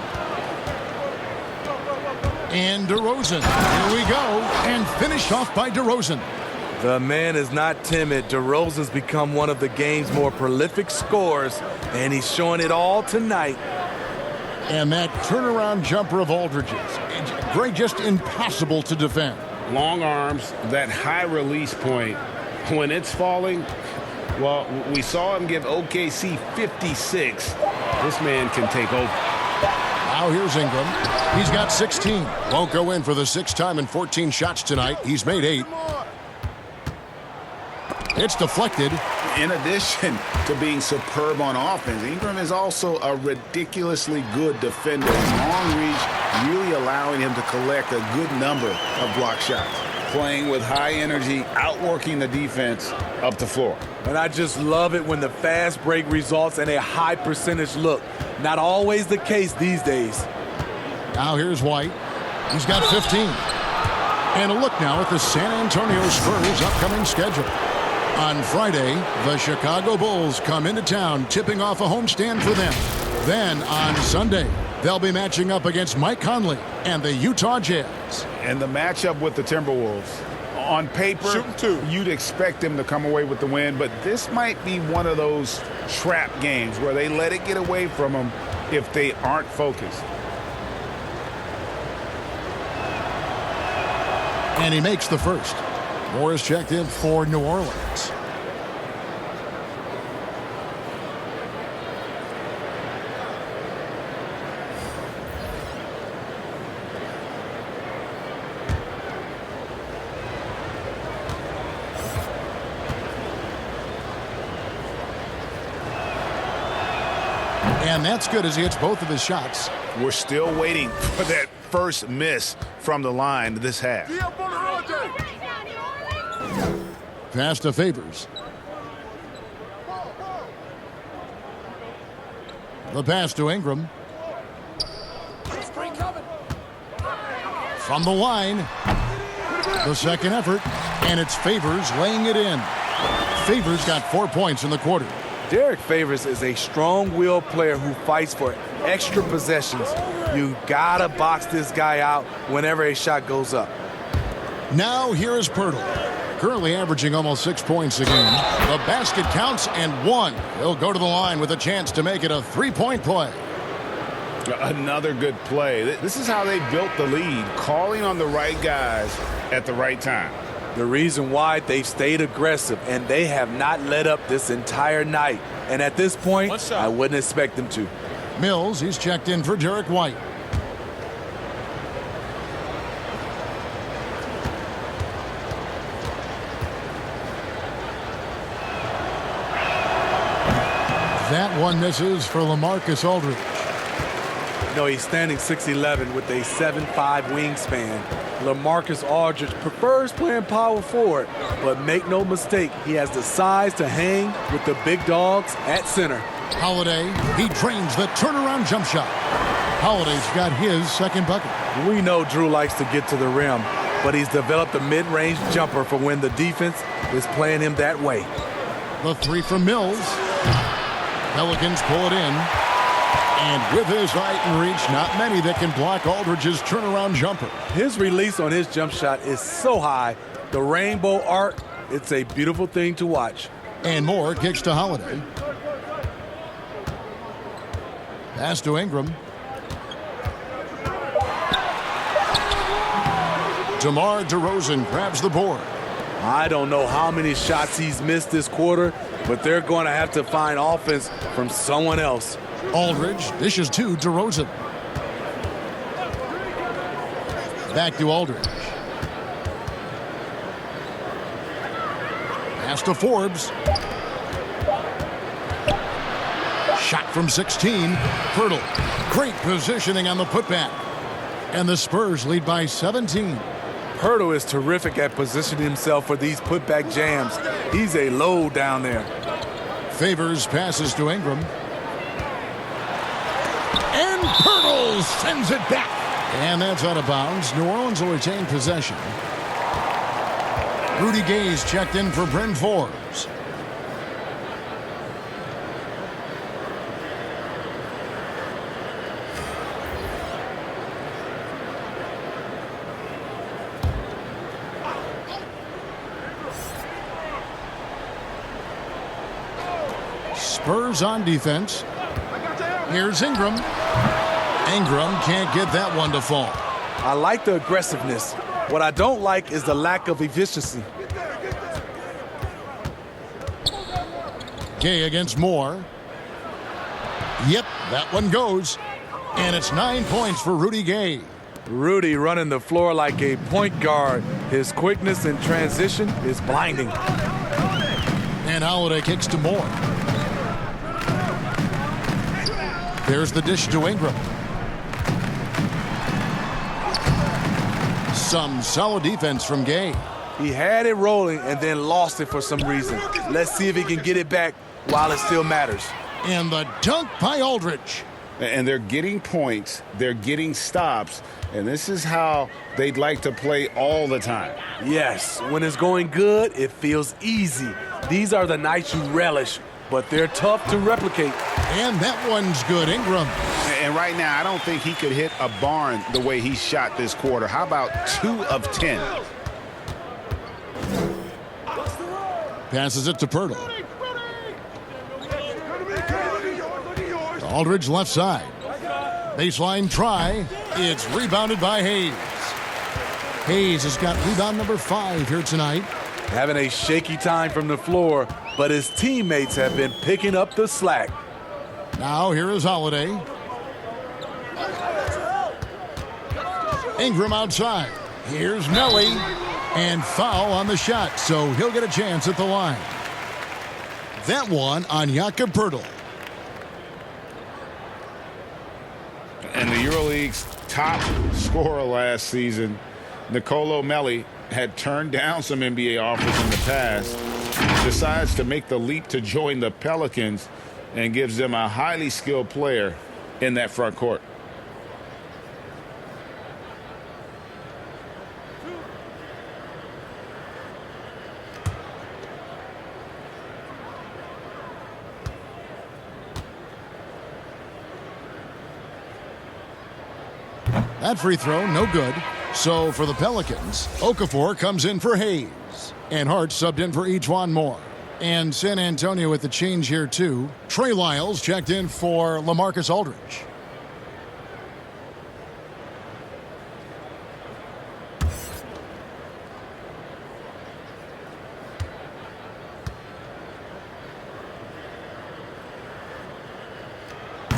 And DeRozan. Here we go. And finished off by DeRozan. The man is not timid. DeRozan's become one of the game's more prolific scorers, and he's showing it all tonight. And that turnaround jumper of Aldridge's, Greg, just impossible to defend. Long arms, that high release point, when it's falling, Well, we saw him give OKC 56. This man can take over. Now here's Ingram. He's got 16. Won't go in for the 6th time in 14 shots tonight. He's made 8. It's deflected. In addition to being superb on offense, Ingram is also a ridiculously good defender. His long reach really allowing him to collect a good number of block shots. Playing with high energy, outworking the defense up the floor. And I just love it when the fast break results in a high percentage look. Not always the case these days. Now here's White. He's got 15. And a look now at the San Antonio Spurs' upcoming schedule. On Friday, the Chicago Bulls come into town, tipping off a homestand for them. Then on Sunday, they'll be matching up against Mike Conley and the Utah Jazz. And the matchup with the Timberwolves. On paper, you'd expect them to come away with the win, but this might be one of those trap games where they let it get away from them if they aren't focused. And he makes the first. Morris checked in for New Orleans. And that's good as he hits both of his shots. We're still waiting for that first miss from the line this half. Pass to Favors. The pass to Ingram. From the line. The second effort. And it's Favors laying it in. Favors got 4 points in the quarter. Derek Favors is a strong-willed player who fights for extra possessions. You gotta box this guy out whenever a shot goes up. Now here is Pirtle. Currently averaging almost 6 points a game. The basket counts and 1. He'll go to the line with a chance to make it a 3-point play. Another good play. This is how they built the lead, calling on the right guys at the right time. The reason why they've stayed aggressive, and they have not let up this entire night. And at this point, I wouldn't expect them to. Mills, he's checked in for Derek White. That one misses for LaMarcus Aldridge. No, he's standing 6'11" with a 7'5" wingspan. LaMarcus Aldridge prefers playing power forward, but make no mistake, he has the size to hang with the big dogs at center. Holiday, he drains the turnaround jump shot. Holiday's got his second bucket. We know Drew likes to get to the rim, but he's developed a mid-range jumper for when the defense is playing him that way. The three from Mills. Pelicans pull it in. And with his height and reach, not many that can block Aldridge's turnaround jumper. His release on his jump shot is so high. The rainbow arc, it's a beautiful thing to watch. And Moore kicks to Holiday. Pass to Ingram. DeMar DeRozan grabs the board. I don't know how many shots he's missed this quarter, but they're going to have to find offense from someone else. Aldridge dishes to DeRozan. Back to Aldridge. Pass to Forbes. Shot from 16. Pirtle. Great positioning on the putback. And the Spurs lead by 17. Pirtle is terrific at positioning himself for these putback jams. He's a load down there. Favors passes to Ingram. And Pirtle sends it back. And that's out of bounds. New Orleans will retain possession. Rudy Gay's checked in for Bryn Forbes. Spurs on defense. Here's Ingram. Ingram can't get that one to fall. I like the aggressiveness. What I don't like is the lack of efficiency. Gay against Moore. Yep, that one goes. And it's 9 points for Rudy Gay. Rudy running the floor like a point guard. His quickness in transition is blinding. And Holiday kicks to Moore. There's the dish to Ingram. Some solid defense from Gay. He had it rolling and then lost it for some reason. Let's see if he can get it back while it still matters. And the dunk by Aldridge. And they're getting points, they're getting stops, and this is how they'd like to play all the time. Yes, when it's going good, it feels easy. These are the nights you relish, but they're tough to replicate. And that one's good, Ingram. And right now, I don't think he could hit a barn the way he shot this quarter. How about 2 of 10? Passes it to Pirtle. Aldridge left side. Baseline try. It's rebounded by Hayes. Hayes has got rebound number 5 here tonight. Having a shaky time from the floor, but his teammates have been picking up the slack. Now here is Holiday. Ingram outside. Here's Nelly. And foul on the shot, so he'll get a chance at the line. That one on Jakob Pirtle. And the EuroLeague's top scorer last season, Nicolo Melli, had turned down some NBA offers in the past, decides to make the leap to join the Pelicans, and gives them a highly skilled player in that front court. That free throw, no good. So for the Pelicans, Okafor comes in for Hayes. And Hart subbed in for Ejuan Moore. And San Antonio with the change here, too. Trey Lyles checked in for LaMarcus Aldridge.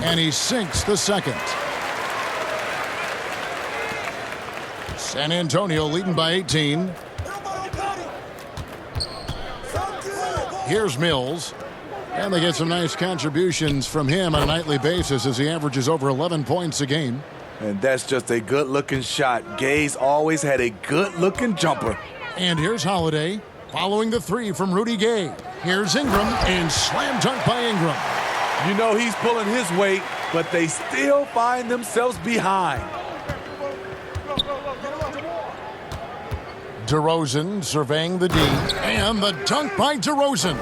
And he sinks the second. San Antonio leading by 18. Here's Mills. And they get some nice contributions from him on a nightly basis as he averages over 11 points a game. And that's just a good-looking shot. Gay's always had a good-looking jumper. And here's Holiday following the 3 from Rudy Gay. Here's Ingram and slam dunk by Ingram. You know he's pulling his weight, but they still find themselves behind. DeRozan surveying the D. And the dunk by DeRozan.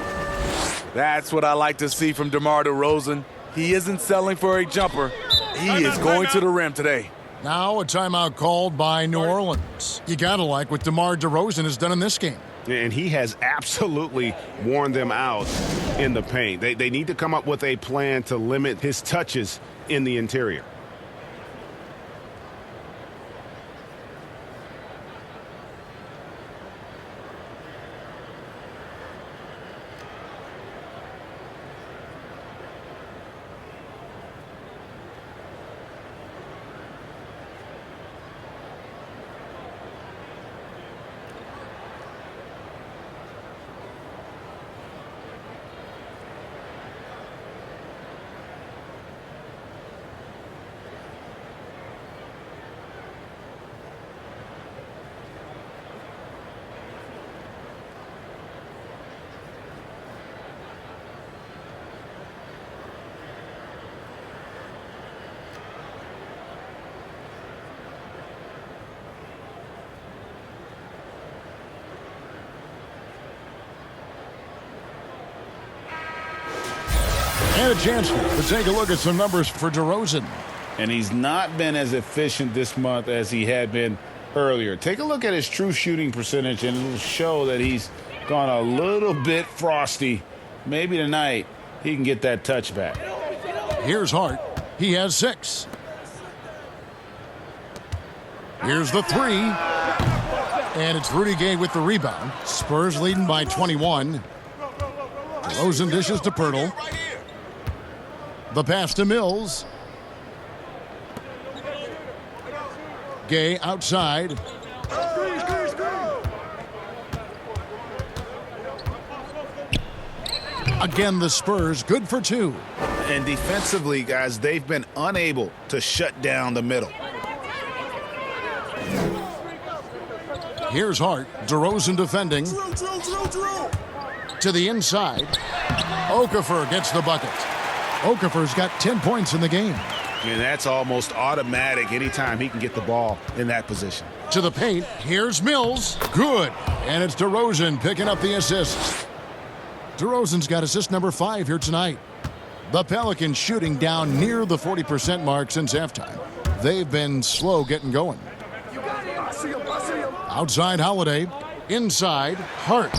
That's what I like to see from DeMar DeRozan. He isn't settling for a jumper. He is going to the rim today. Now a timeout called by New Orleans. You gotta like what DeMar DeRozan has done in this game. And he has absolutely worn them out in the paint. They need to come up with a plan to limit his touches in the interior. And a chance to take a look at some numbers for DeRozan. And he's not been as efficient this month as he had been earlier. Take a look at his true shooting percentage, and it'll show that he's gone a little bit frosty. Maybe tonight he can get that touch back. Here's Hart. He has 6. Here's the 3. And it's Rudy Gay with the rebound. Spurs leading by 21. DeRozan dishes to Pirtle. The pass to Mills. Gay outside. Again, the Spurs good for two. And defensively, guys, they've been unable to shut down the middle. Here's Hart. DeRozan defending. To the inside. Okafor gets the bucket. Okafor's got 10 points in the game. And that's almost automatic anytime he can get the ball in that position. To the paint. Here's Mills. Good. And it's DeRozan picking up the assists. DeRozan's got assist number 5 here tonight. The Pelicans shooting down near the 40% mark since halftime. They've been slow getting going. Outside Holiday. Inside Hart.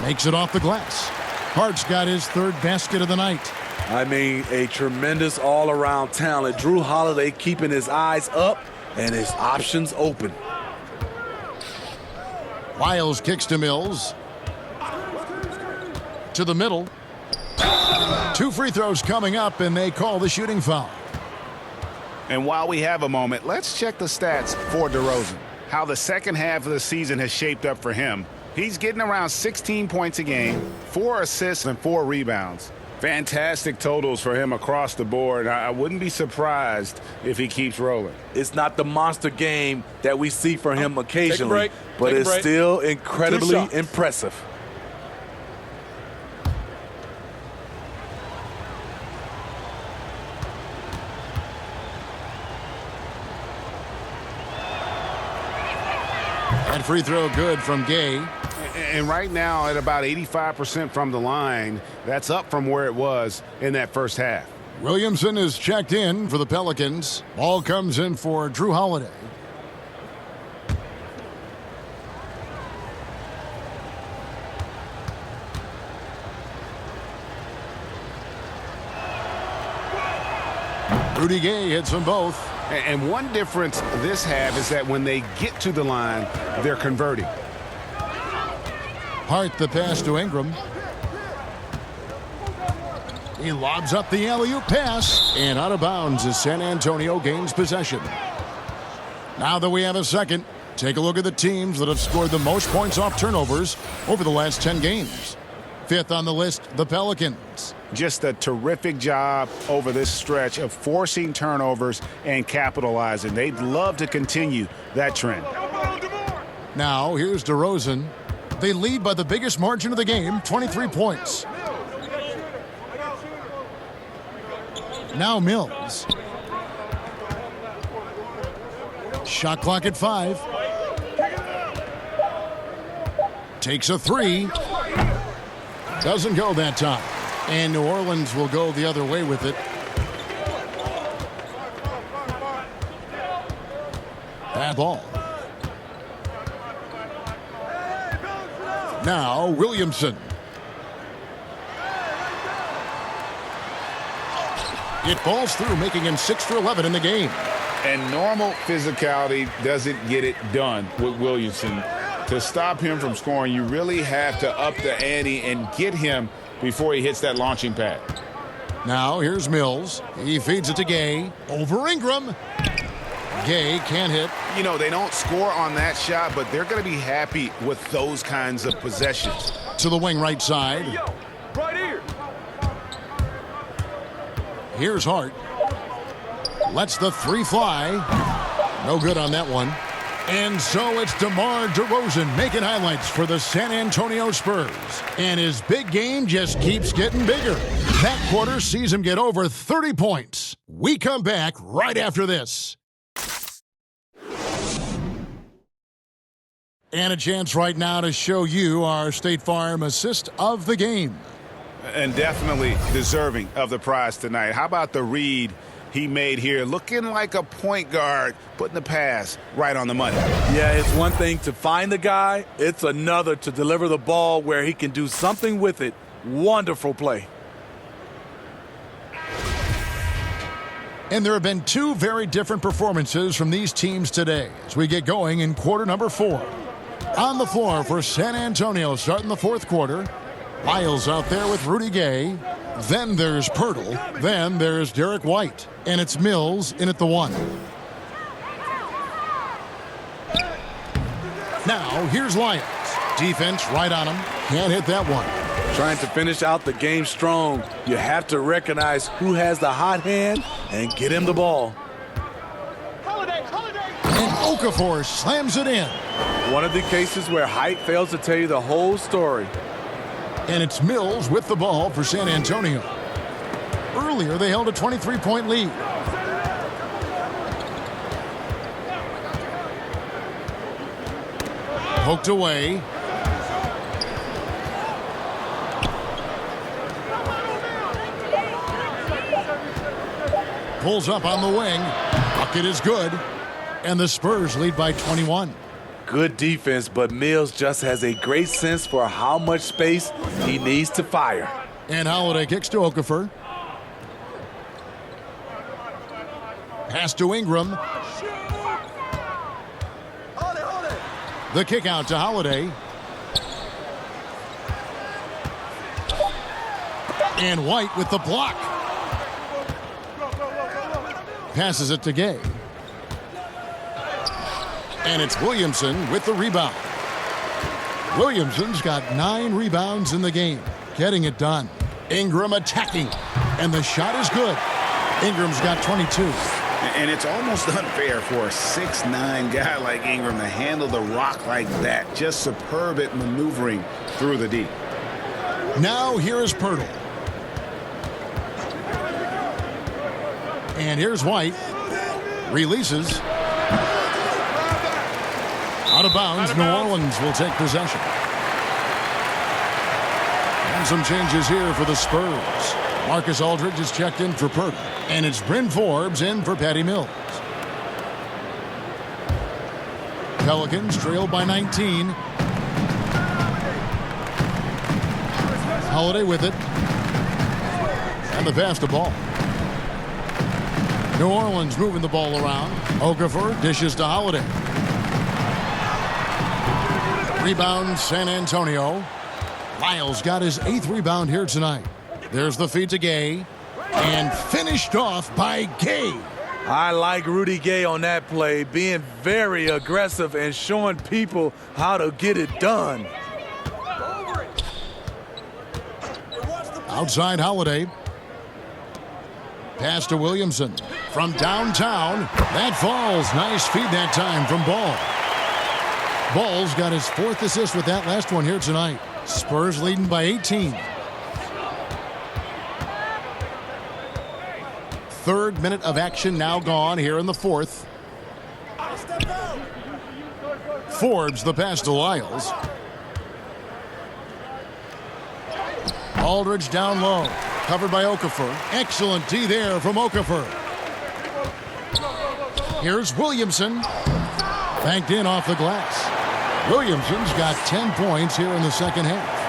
Makes it off the glass. Hart's got his 3rd basket of the night. I mean, a tremendous all-around talent. Drew Holiday keeping his eyes up and his options open. Wiles kicks to Mills. To the middle. 2 free throws coming up, and they call the shooting foul. And while we have a moment, let's check the stats for DeRozan. How the second half of the season has shaped up for him. He's getting around 16 points a game, 4 assists and 4 rebounds. Fantastic totals for him across the board. I wouldn't be surprised if he keeps rolling. It's not the monster game that we see for him occasionally, but Take a it's break. still incredibly impressive. And free throw good from Gay. And right now at about 85% from the line, that's up from where it was in that first half. Williamson is checked in for the Pelicans. Ball comes in for Drew Holiday. Rudy Gay hits them both. And one difference this half is that when they get to the line, they're converting. Hart the pass to Ingram. He lobs up the alley-oop pass, and out of bounds as San Antonio gains possession. Now that we have a second, take a look at the teams that have scored the most points off turnovers over the last 10 games. 5th on the list, the Pelicans. Just a terrific job over this stretch of forcing turnovers and capitalizing. They'd love to continue that trend. Now, here's DeRozan. They lead by the biggest margin of the game, 23 points. Now Mills. Shot clock at 5. Takes a 3. Doesn't go that time. And New Orleans will go the other way with it. Bad ball. Now Williamson. It falls through, making him 6 for 11 in the game. And normal physicality doesn't get it done with Williamson. To stop him from scoring, you really have to up the ante and get him before he hits that launching pad. Now here's Mills. He feeds it to Gay. Over Ingram. Gay can't hit. You know, they don't score on that shot, but they're going to be happy with those kinds of possessions. To the wing right side. Right here. Here's Hart. Lets the 3 fly. No good on that one. And so it's DeMar DeRozan making highlights for the San Antonio Spurs. And his big game just keeps getting bigger. That quarter sees him get over 30 points. We come back right after this. And a chance right now to show you our State Farm assist of the game. And definitely deserving of the prize tonight. How about the read he made here? Looking like a point guard, putting the pass right on the money. Yeah, it's one thing to find the guy. It's another to deliver the ball where he can do something with it. Wonderful play. And there have been 2 very different performances from these teams today as we get going in quarter number 4. On the floor for San Antonio starting the 4th quarter, Lyles out there with Rudy Gay. Then there's Pirtle. Then there's Derek White. And it's Mills in at the 1. Now, here's Lyles. Defense right on him. Can't hit that one. Trying to finish out the game strong, you have to recognize who has the hot hand and get him the ball. And Okafor slams it in. One of the cases where height fails to tell you the whole story. And it's Mills with the ball for San Antonio. Earlier, they held a 23-point lead. Poked away. Pulls up on the wing. Bucket is good. And the Spurs lead by 21. Good defense, but Mills just has a great sense for how much space he needs to fire. And Holiday kicks to Okafor. Pass to Ingram. The kick out to Holiday. And White with the block. Passes it to Gay. And it's Williamson with the rebound. Williamson's got 9 rebounds in the game. Getting it done. Ingram attacking. And the shot is good. Ingram's got 22. And it's almost unfair for a 6'9" guy like Ingram to handle the rock like that. Just superb at maneuvering through the D. Now here is Pirtle. And here's White. Releases. Out of bounds, New Orleans will take possession. And some changes here for the Spurs. Marcus Aldridge is checked in for Pirtle. And it's Bryn Forbes in for Patty Mills. Pelicans trail by 19. Holiday with it. And the pass to Ball. New Orleans moving the ball around. Okafor dishes to Holiday. Rebound San Antonio. Lyles got his 8th rebound here tonight. There's the feed to Gay. And finished off by Gay. I like Rudy Gay on that play, being very aggressive and showing people how to get it done. Outside Holiday. Pass to Williamson. From downtown. That falls. Nice feed that time from Ball. Ball's got his 4th assist with that last one here tonight. Spurs leading by 18. 3rd minute of action now gone here in the 4th. Forbes the pass to Lyles. Aldridge down low. Covered by Okafor. Excellent D there from Okafor. Here's Williamson. Banked in off the glass. Williamson's got 10 points here in the second half.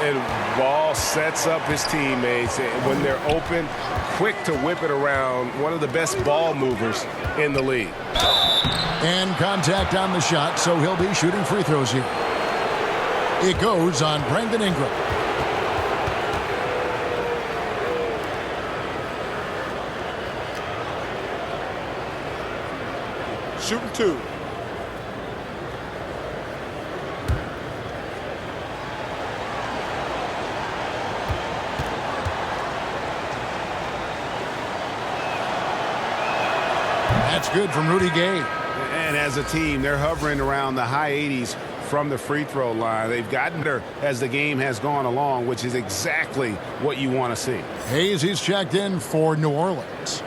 And Ball sets up his teammates when they're open, quick to whip it around. One of the best ball movers in the league. And contact on the shot, so he'll be shooting free throws here. It goes on Brandon Ingram. Shooting 2. That's good from Rudy Gay. And as a team, they're hovering around the high 80s from the free throw line. They've gotten better as the game has gone along, which is exactly what you want to see. Hayes, he's checked in for New Orleans.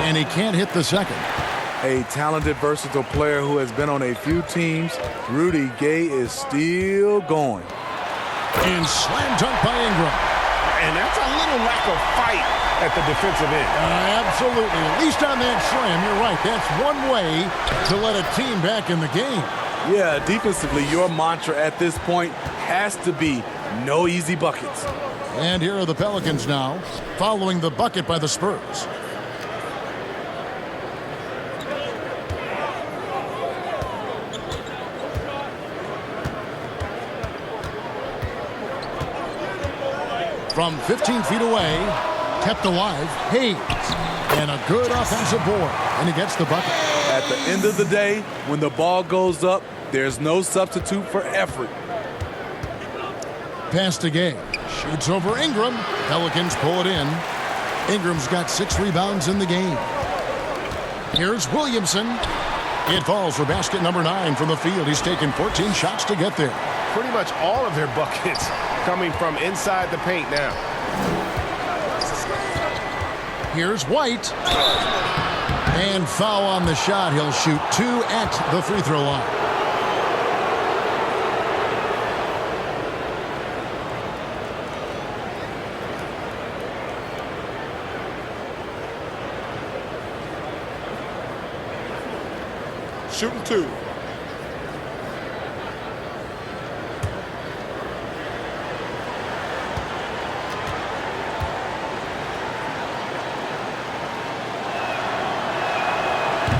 And he can't hit the second. A talented, versatile player who has been on a few teams. Rudy Gay is still going. And slam dunk by Ingram. And that's a little lack of fight at the defensive end. Absolutely. At least on that slam, you're right. That's one way to let a team back in the game. Yeah, defensively, your mantra at this point has to be no easy buckets. And here are the Pelicans now, following the bucket by the Spurs. From 15 feet away, kept alive, Hayes. And a good offensive board, and he gets the bucket. At the end of the day, when the ball goes up, there's no substitute for effort. Pass to Gay. Shoots over Ingram. Pelicans pull it in. Ingram's got 6 rebounds in the game. Here's Williamson. It falls for basket number 9 from the field. He's taken 14 shots to get there. Pretty much all of their buckets coming from inside the paint now. Here's White. And foul on the shot. He'll shoot 2 at the free throw line. Shooting 2.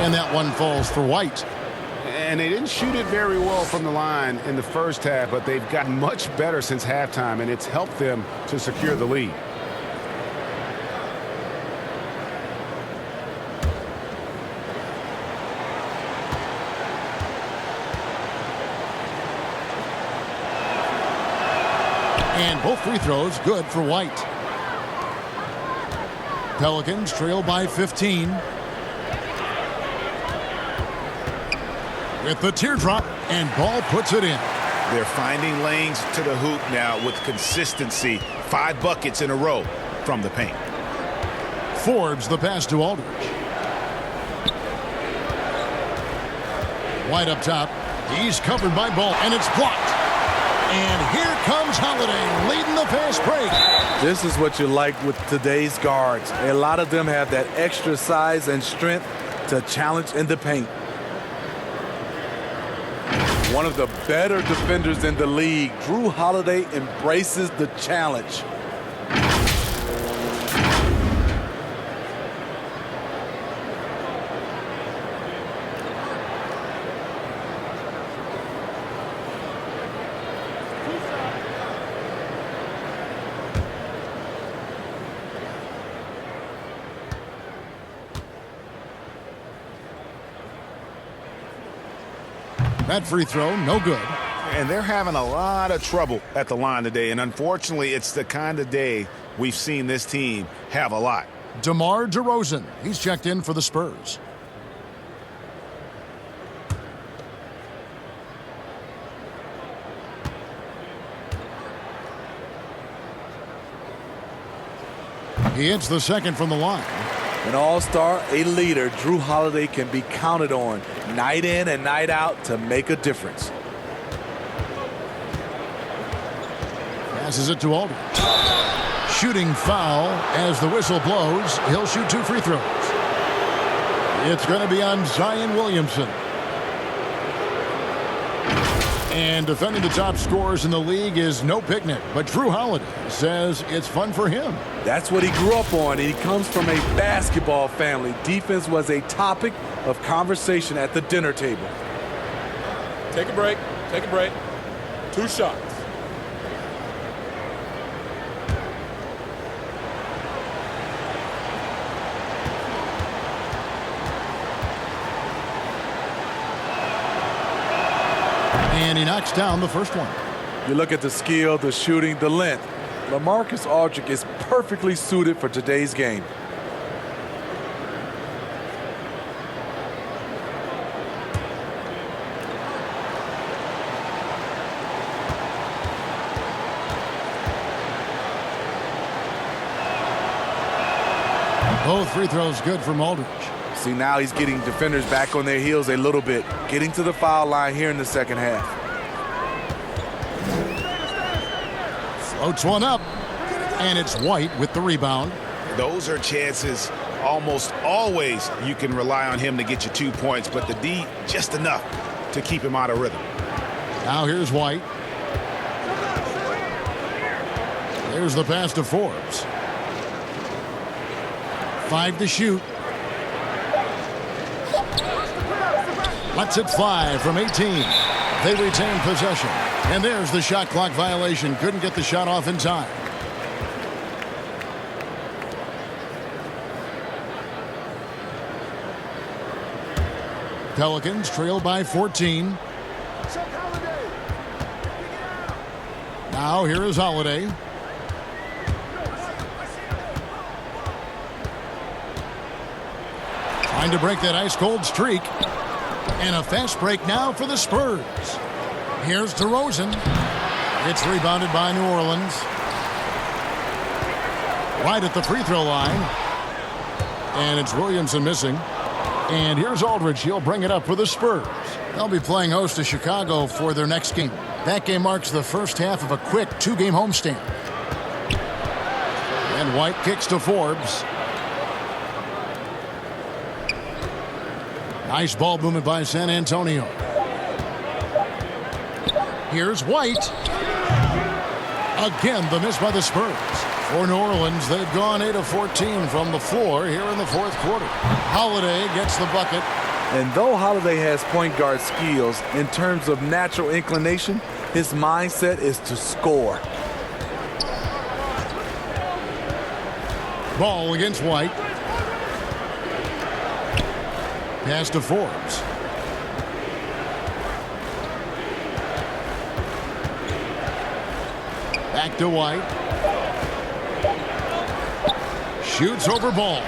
And that one falls for White. And they didn't shoot it very well from the line in the first half, but they've gotten much better since halftime, and it's helped them to secure the lead. And both free throws good for White. Pelicans trail by 15. With the teardrop, and Ball puts it in. They're finding lanes to the hoop now with consistency. 5 buckets in a row from the paint. Forbes the pass to Aldridge. White up top. He's covered by Ball, and it's blocked. And here comes Holiday leading the fast break. This is what you like with today's guards. A lot of them have that extra size and strength to challenge in the paint. One of the better defenders in the league, Drew Holiday embraces the challenge. That free throw, no good. And they're having a lot of trouble at the line today. And unfortunately, it's the kind of day we've seen this team have a lot. DeMar DeRozan, he's checked in for the Spurs. He hits the second from the line. An all-star, a leader, Drew Holiday can be counted on night in and night out to make a difference. Passes it to Aldridge. Shooting foul as the whistle blows. He'll shoot 2 free throws. It's going to be on Zion Williamson. And defending the top scorers in the league is no picnic, but Drew Holiday says it's fun for him. That's what he grew up on, and he comes from a basketball family. Defense was a topic of conversation at the dinner table. Take a break. Take a break. 2 shots. And he knocks down the first one. You look at the skill, the shooting, the length. LaMarcus Aldridge is perfectly suited for today's game. Both free throws good from Aldridge. See, now he's getting defenders back on their heels a little bit, getting to the foul line here in the second half. Floats one up, and it's White with the rebound. Those are chances almost always you can rely on him to get you 2 points, but the D just enough to keep him out of rhythm. Now here's White. There's the pass to Forbes. 5 to shoot. Lets it fly from 18. They retain possession. And there's the shot clock violation. Couldn't get the shot off in time. Pelicans trail by 14. Now here is Holiday. Trying to break that ice-cold streak. And a fast break now for the Spurs. Here's DeRozan. It's rebounded by New Orleans. Right at the free throw line. And it's Williamson missing. And here's Aldridge. He'll bring it up for the Spurs. They'll be playing host to Chicago for their next game. That game marks the first half of a quick 2-game homestand. And White kicks to Forbes. Nice ball movement by San Antonio. Here's White. Again, the miss by the Spurs. For New Orleans, they've gone 8 of 14 from the floor here in the fourth quarter. Holiday gets the bucket. And though Holiday has point guard skills, in terms of natural inclination, his mindset is to score. Ball against White. Pass to Forbes. Back to White. Shoots over Ball.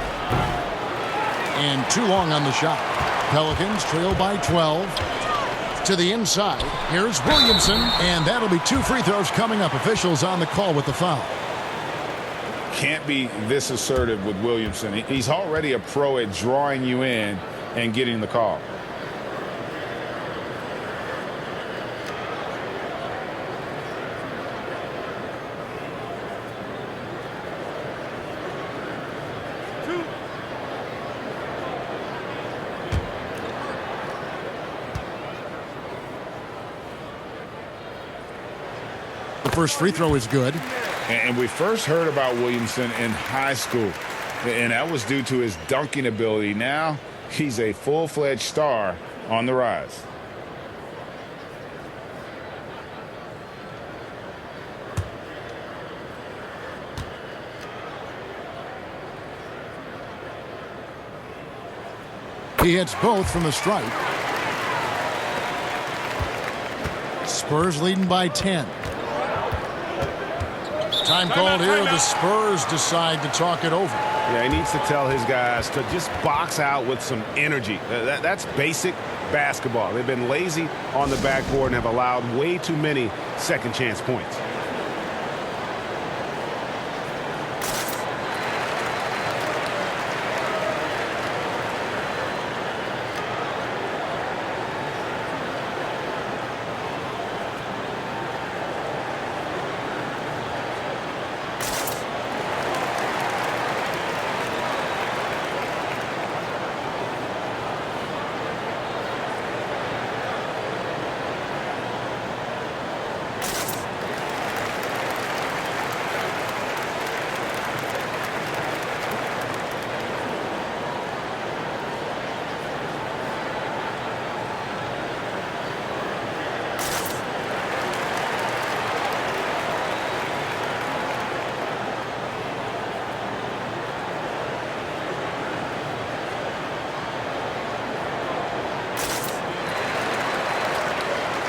And too long on the shot. Pelicans trail by 12. To the inside. Here's Williamson. And that'll be 2 free throws coming up. Officials on the call with the foul. Can't be this assertive with Williamson. He's already a pro at drawing you in and getting the call. The first free throw is good. And we first heard about Williamson in high school, and that was due to his dunking ability. Now he's a full-fledged star on the rise. He hits both from the stripe. Spurs leading by 10. Time called here. The Spurs decide to talk it over. Yeah, he needs to tell his guys to just box out with some energy. That's basic basketball. They've been lazy on the backboard and have allowed way too many second chance points.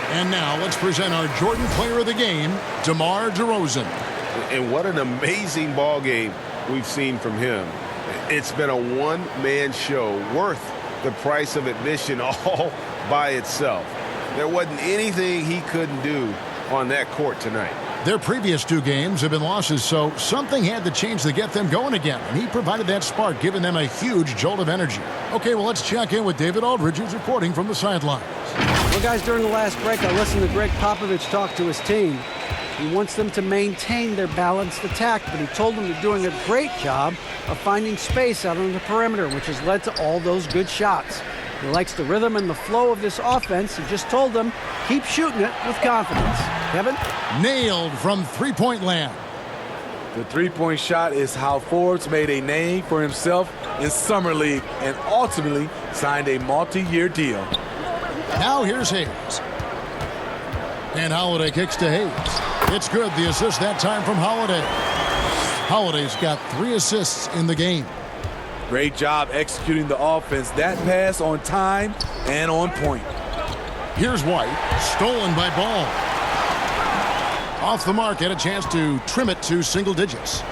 And now let's present our Jordan Player of the Game, DeMar DeRozan. And what an amazing ball game we've seen from him. It's been a one-man show worth the price of admission all by itself. There wasn't anything he couldn't do on that court tonight. Their previous 2 games have been losses, so something had to change to get them going again. And he provided that spark, giving them a huge jolt of energy. Okay, well, let's check in with David Aldridge, who's reporting from the sidelines. Well, guys, during the last break, I listened to Greg Popovich talk to his team. He wants them to maintain their balanced attack, but he told them they're doing a great job of finding space out on the perimeter, which has led to all those good shots. He likes the rhythm and the flow of this offense. He just told them, keep shooting it with confidence. Kevin? Nailed from three-point land. The three-point shot is how Forbes made a name for himself in Summer League and ultimately signed a multi-year deal. Now here's Hayes. And Holiday kicks to Hayes. It's good. The assist that time from Holiday. Holiday's got 3 assists in the game. Great job executing the offense. That pass on time and on point. Here's White. Stolen by Ball. Off the mark, had a chance to trim it to single digits.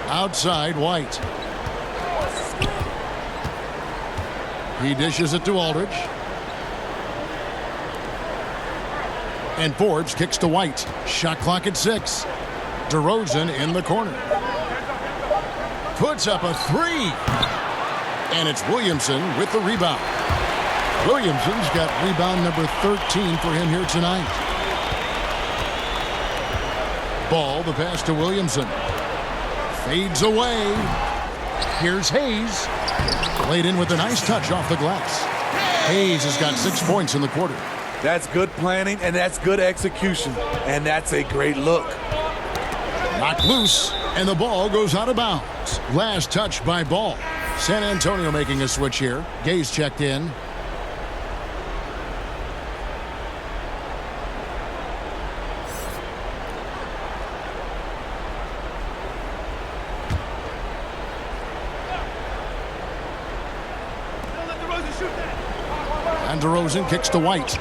Outside, White. He dishes it to Aldridge. And Forbes kicks to White. Shot clock at 6. DeRozan in the corner. Puts up a 3. And it's Williamson with the rebound. Williamson's got rebound number 13 for him here tonight. Ball, the pass to Williamson. Fades away. Here's Hayes. Laid in with a nice touch off the glass. Hayes has got 6 points in the quarter. That's good planning, and that's good execution. And that's a great look. Knocked loose, and the ball goes out of bounds. Last touch by Ball. San Antonio making a switch here. Gay's checked in. And DeRozan kicks to White.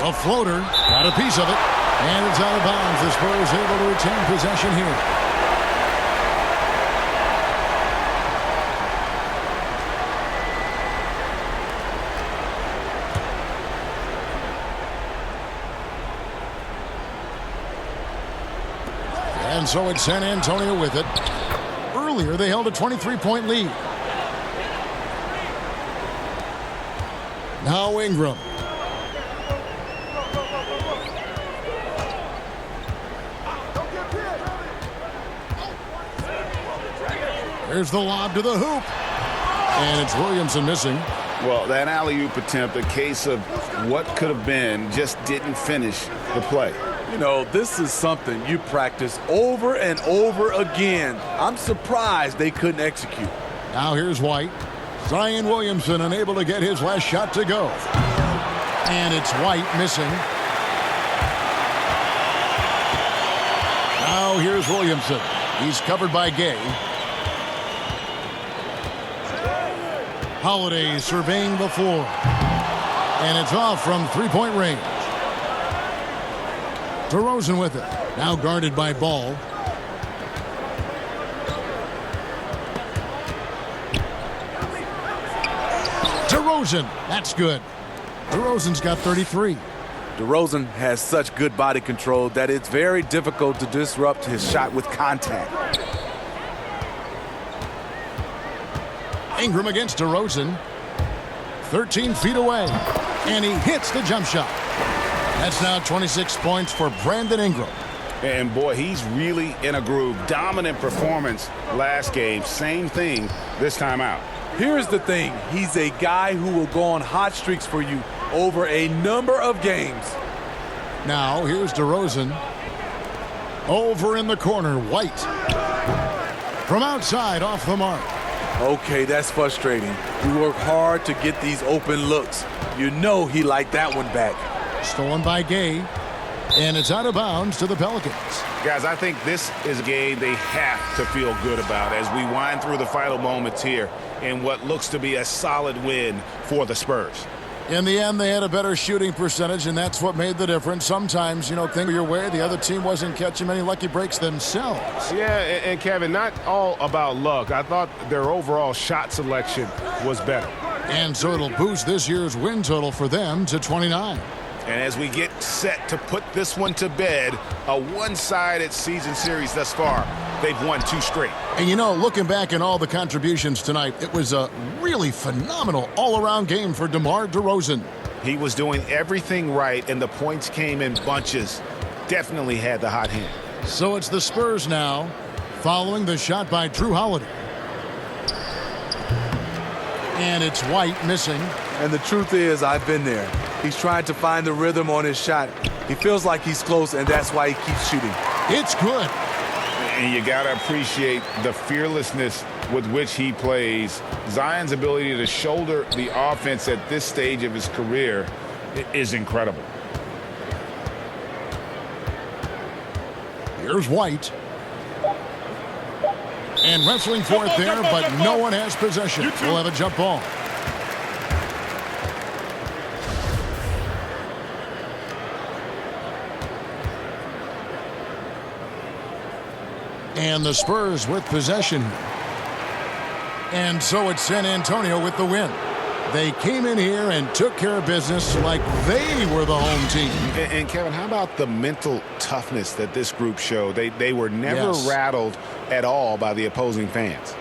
A floater, got a piece of it, and it's out of bounds. The Spurs able to retain possession here. And so it's San Antonio with it. Earlier, they held a 23-point lead. Now Ingram. There's the lob to the hoop. And it's Williamson missing. Well, that alley-oop attempt, a case of what could have been, just didn't finish the play. You know, this is something you practice over and over again. I'm surprised they couldn't execute. Now here's White. Zion Williamson unable to get his last shot to go. And it's White missing. Now here's Williamson. He's covered by Gay. Holiday surveying the floor. And it's off from three-point range. DeRozan with it. Now guarded by Ball. DeRozan. That's good. DeRozan's got 33. DeRozan has such good body control that it's very difficult to disrupt his shot with contact. Ingram against DeRozan. 13 feet away. And he hits the jump shot. That's now 26 points for Brandon Ingram. And boy, he's really in a groove. Dominant performance last game. Same thing this time out. Here's the thing. He's a guy who will go on hot streaks for you over a number of games. Now, here's DeRozan. Over in the corner, White. From outside, off the mark. Okay, that's frustrating. We work hard to get these open looks. You know he liked that one back. Stolen by Gay. And it's out of bounds to the Pelicans. Guys, I think this is a game they have to feel good about as we wind through the final moments here in what looks to be a solid win for the Spurs. In the end, they had a better shooting percentage, and that's what made the difference. Sometimes, things your way. The other team wasn't catching many lucky breaks themselves. Yeah, and Kevin, not all about luck. I thought their overall shot selection was better. And so it'll boost this year's win total for them to 29. And as we get set to put this one to bed, a one-sided season series thus far. They've won 2 straight. And looking back at all the contributions tonight, it was a really phenomenal all-around game for DeMar DeRozan. He was doing everything right, and the points came in bunches. Definitely had the hot hand. So it's the Spurs now, following the shot by Drew Holiday. And it's White missing. And the truth is, I've been there. He's trying to find the rhythm on his shot. He feels like he's close, and that's why he keeps shooting. It's good. And you got to appreciate the fearlessness with which he plays. Zion's ability to shoulder the offense at this stage of his career is incredible. Here's White. And wrestling for it there, but no one has possession. We'll have a jump ball. And the Spurs with possession. And so it's San Antonio with the win. They came in here and took care of business like they were the home team. And Kevin, how about the mental toughness that this group showed? They were never rattled at all by the opposing fans.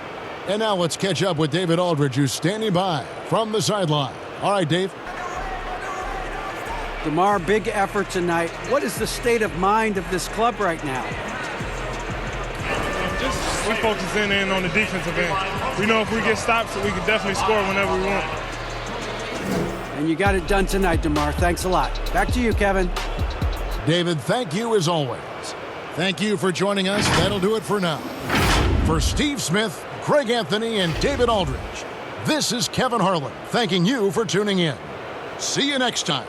And now let's catch up with David Aldridge, who's standing by from the sideline. All right, Dave. DeMar, big effort tonight. What is the state of mind of this club right now? We focusing in on the defensive end. We know if we get stops, we can definitely score whenever we want. And you got it done tonight, DeMar. Thanks a lot. Back to you, Kevin. David, thank you as always. Thank you for joining us. That'll do it for now. For Steve Smith, Craig Anthony, and David Aldridge, this is Kevin Harlan thanking you for tuning in. See you next time.